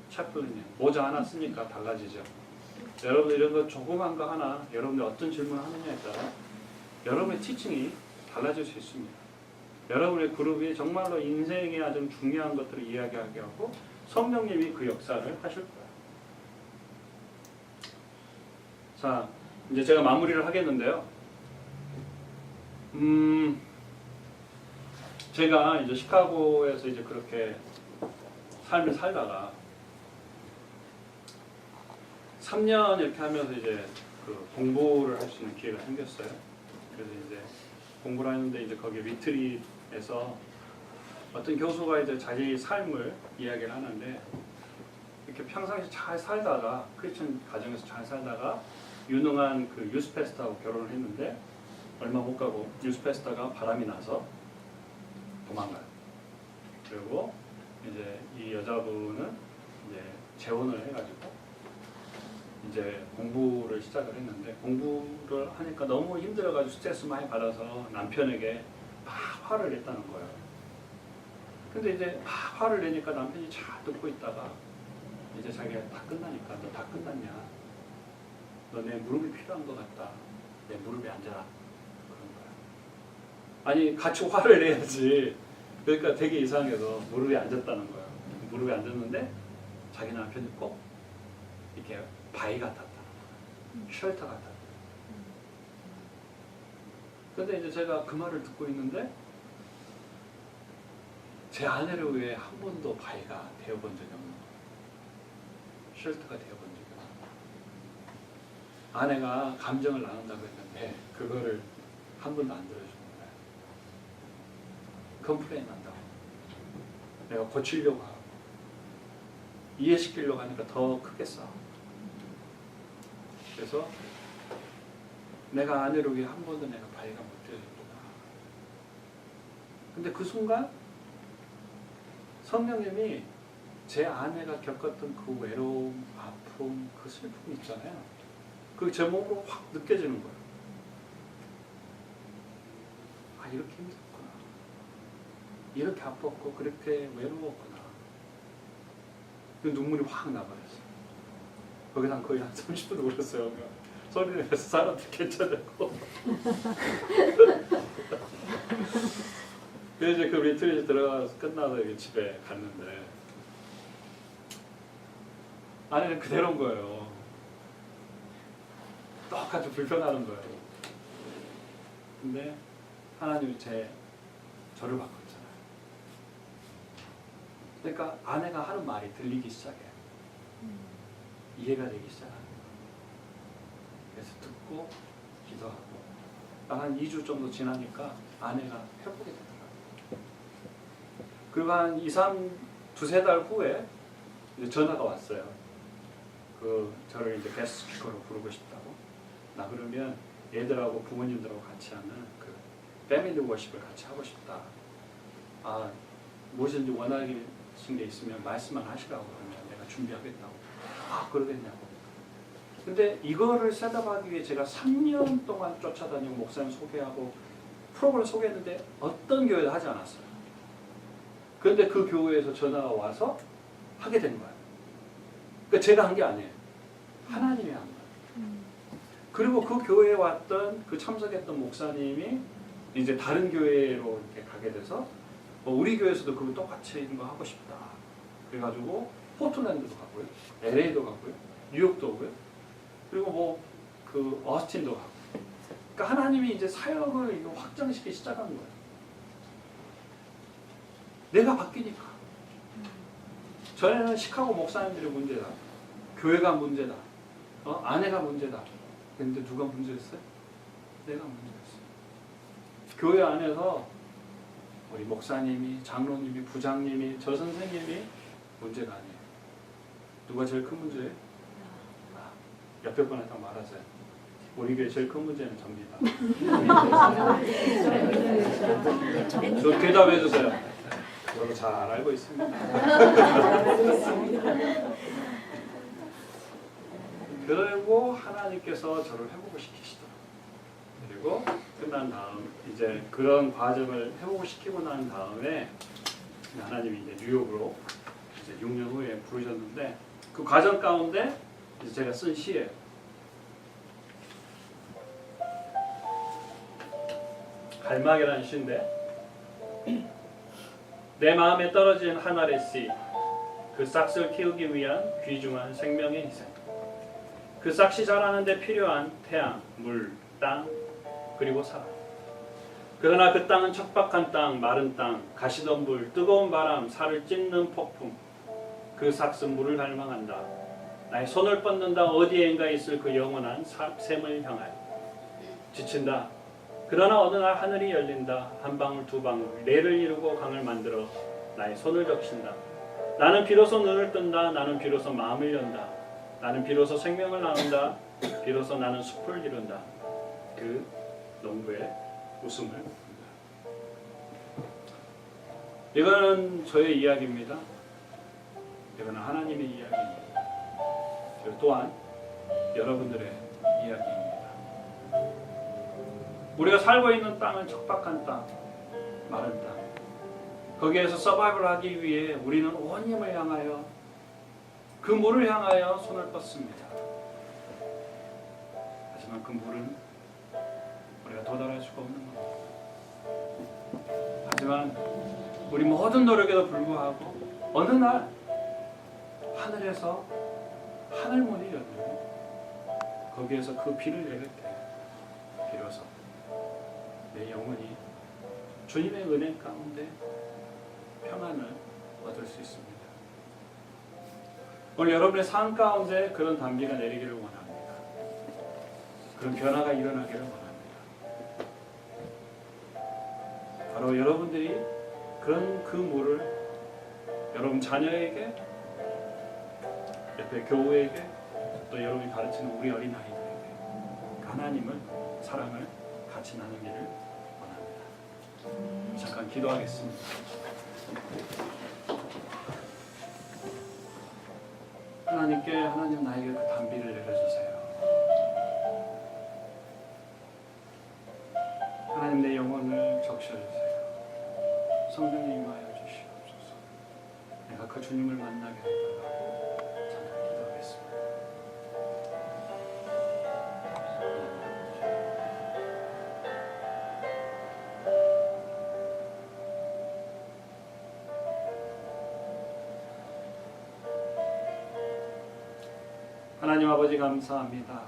Speaker 1: 차플린이 모자 하나 쓰니까 달라지죠. 여러분들 이런 거 조그만 거 하나 여러분들 어떤 질문을 하느냐에 따라 여러분의 티칭이 달라질 수 있습니다. 여러분의 그룹이 정말로 인생의 아주 중요한 것들을 이야기하게 하고 성령님이 그 역사를 하실 거예요. 자, 이제 제가 마무리를 하겠는데요. 제가 이제 시카고에서 이제 그렇게 삶을 살다가 3년 이렇게 하면서 이제 그 공부를 할 수 있는 기회가 생겼어요. 그래서 이제 공부를 하는데 이제 거기 리트릿에서 어떤 교수가 이제 자기 삶을 이야기를 하는데 이렇게 평상시 잘 살다가 크리스천 가정에서 잘 살다가 유능한 그 유스패스터하고 결혼을 했는데 얼마 못 가고 유스패스터가 바람이 나서 도망가요. 그리고 이제 이 여자분은 이제 재혼을 해가지고 이제 공부를 시작을 했는데 공부를 하니까 너무 힘들어가지고 스트레스 많이 받아서 남편에게 막 화를 냈다는 거예요. 근데 이제 막 화를 내니까 남편이 잘 듣고 있다가 이제 자기가 다 끝나니까 너 다 끝났냐? 너 내 무릎이 필요한 것 같다. 내 무릎에 앉아라. 그런 거야. 아니 같이 화를 내야지. 그러니까 되게 이상해서 무릎에 앉았다는 거예요. 무릎에 앉았는데 자기 남편이 꼭 이렇게 바위 같았다. 쉘터 같았다. 근데 이제 제가 그 말을 듣고 있는데 제 아내를 위해 한 번도 바위가 되어본 적이 없는 거예요. 쉘터가 되어본 적이 없는 거예요. 아내가 감정을 나눈다고 했는데 그거를 한 번도 안 들어주는 거예요. 컴플레인 한다고. 내가 고치려고 하고 이해시키려고 하니까 더 크게 싸워. 그래서 내가 아내를 위해 한 번도 내가 발휘가 못 되었구나. 근데 그 순간 성령님이 제 아내가 겪었던 그 외로움, 아픔, 그 슬픔 있잖아요. 그게 제 몸으로 확 느껴지는 거예요. 아, 이렇게 힘들었구나. 이렇게 아팠고 그렇게 외로웠구나. 그 눈물이 확 나버렸어요. 거기서 거의 한 30분 울었어요. 소리 내면서 사람들 괜찮다고. 그래서 이제 그 리트리트 들어가서 끝나서 이게 집에 갔는데 아내는 그대로인 거예요. 똑같이 불편하는 거예요. 근데 하나님이 저를 바꿨잖아요. 그러니까 아내가 하는 말이 들리기 시작해요. 이해가 되기 시작하는 거예요. 그래서 듣고 기도하고 한 2주 정도 지나니까 아내가 회복이 되더라고요. 그리고 한 2-3 달 후에 이제 전화가 왔어요. 저를 이제 게스트 스피커로 부르고 싶다고. 나 그러면 얘들하고 부모님들하고 같이 하는 그 패밀리 워십을 같이 하고 싶다. 아, 무엇인지 원하신 게 있으면 말씀만 하시라고 그러면 내가 준비하겠다고. 아, 그러겠냐고. 근데 이거를 셋업하기 위해 제가 3년 동안 쫓아다니고 목사님 소개하고 프로그램 소개했는데 어떤 교회도 하지 않았어요. 그런데 그 교회에서 전화가 와서 하게 된 거예요. 그러니까 제가 한 게 아니에요. 하나님이 한 거예요. 그리고 그 교회에 왔던 그 참석했던 목사님이 이제 다른 교회로 이렇게 가게 돼서 우리 교회에서도 그거 똑같이 있는 거 하고 싶다. 그래가지고 포틀랜드도 가고요, LA도 가고요, 뉴욕도 오고요, 그리고 그 어스틴도 가고. 그러니까 하나님이 이제 사역을 확장시키기 시작한 거예요. 내가 바뀌니까. 전에는 시카고 목사님들이 문제다, 교회가 문제다, 아내가 문제다. 근데 누가 문제였어요? 내가 문제였어요. 교회 안에서 우리 목사님이, 장로님이, 부장님이, 저 선생님이 문제가 아니에요. 누가 제일 큰 문제예요? 옆에 분한테 말하세요. 우리 교회 제일 큰 문제는 접니다. 저 대답해 주세요. 저도 잘 알고 있습니다. 그리고 하나님께서 저를 회복을 시키시더라고요. 그리고 끝난 다음 이제 그런 과정을 회복을 시키고 난 다음에 하나님이 이제 뉴욕으로 이제 6년 후에 부르셨는데 그 과정 가운데 이제 제가 쓴 시예요. 갈막이라는 시인데 내 마음에 떨어진 한 알의 씨, 그 싹을 키우기 위한 귀중한 생명의 희생. 그 싹이 자라는 데 필요한 태양, 물, 땅, 그리고 사람. 그러나 그 땅은 척박한 땅, 마른 땅, 가시덤불, 뜨거운 바람, 살을 찢는 폭풍. 그 싹은 물을 갈망한다. 나의 손을 뻗는다. 어디엔가 있을 그 영원한 샘을 향하여. 지친다. 그러나 어느 날 하늘이 열린다. 한 방울 두 방울 내를 이루고 강을 만들어 나의 손을 적신다. 나는 비로소 눈을 뜬다. 나는 비로소 마음을 연다. 나는 비로소 생명을 나눈다. 비로소 나는 숲을 이룬다. 그 농부의 웃음을 본다. 이거는 저의 이야기입니다. 이거는 하나님의 이야기입니다. 그리고 또한 여러분들의 이야기입니다. 우리가 살고 있는 땅은 척박한 땅, 마른 땅. 거기에서 서바이벌 하기 위해 우리는 온 힘을 향하여 그 물을 향하여 손을 뻗습니다. 하지만 그 물은 우리가 도달할 수가 없는 겁니다. 하지만 우리 모든 노력에도 불구하고 어느 날 하늘에서 하늘문이 열리고 거기에서 그 비를 내릴 때 비로소 내 영혼이 주님의 은혜 가운데 평안을 얻을 수 있습니다. 오늘 여러분의 삶 가운데 그런 단비가 내리기를 원합니다. 그런 변화가 일어나기를 원합니다. 바로 여러분들이 그런 그 물을 여러분 자녀에게, 옆에 교우에게, 또 여러분이 가르치는 우리 어린 아이들에게 하나님을, 사랑을 같이 나누기를 원합니다. 잠깐 기도하겠습니다. 하나님께, 하나님 나에게 그 단비를 내려주세요. 하나님 내 영혼을 적셔주세요. 성령님 임하여 주시옵소서. 내가 그 주님을 만나게 해달라고 잠깐 기도하겠습니다. 하나님 아버지 감사합니다.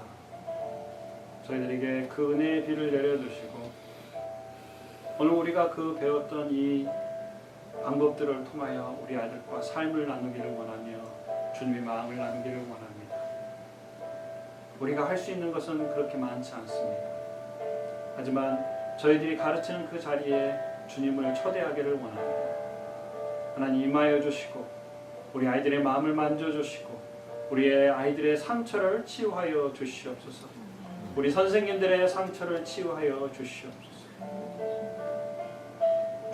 Speaker 1: 저희들에게 그 은혜의 비를 내려주시고 오늘 우리가 그 배웠던 이 방법들을 통하여 우리 아이들과 삶을 나누기를 원하며 주님의 마음을 나누기를 원합니다. 우리가 할 수 있는 것은 그렇게 많지 않습니다. 하지만 저희들이 가르치는 그 자리에 주님을 초대하기를 원합니다. 하나님 임하여 주시고 우리 아이들의 마음을 만져주시고 우리의 아이들의 상처를 치유하여 주시옵소서. 우리 선생님들의 상처를 치유하여 주시옵소서.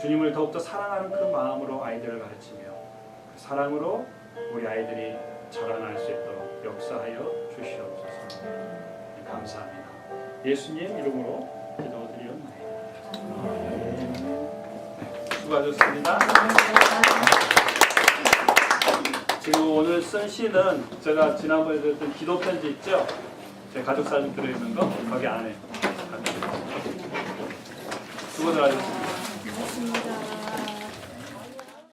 Speaker 1: 주님을 더욱더 사랑하는 그 마음으로 아이들을 가르치며 그 사랑으로 우리 아이들이 자라날 수 있도록 역사하여 주시옵소서. 감사합니다. 예수님 이름으로 기도드리옵나이다. 수고하셨습니다. 지금 오늘 쓴 시는 제가 지난번에 드렸던 기도 편지 있죠? 제 가족 사진 들어있는 거 거기 안에 수고들 하셨습니다.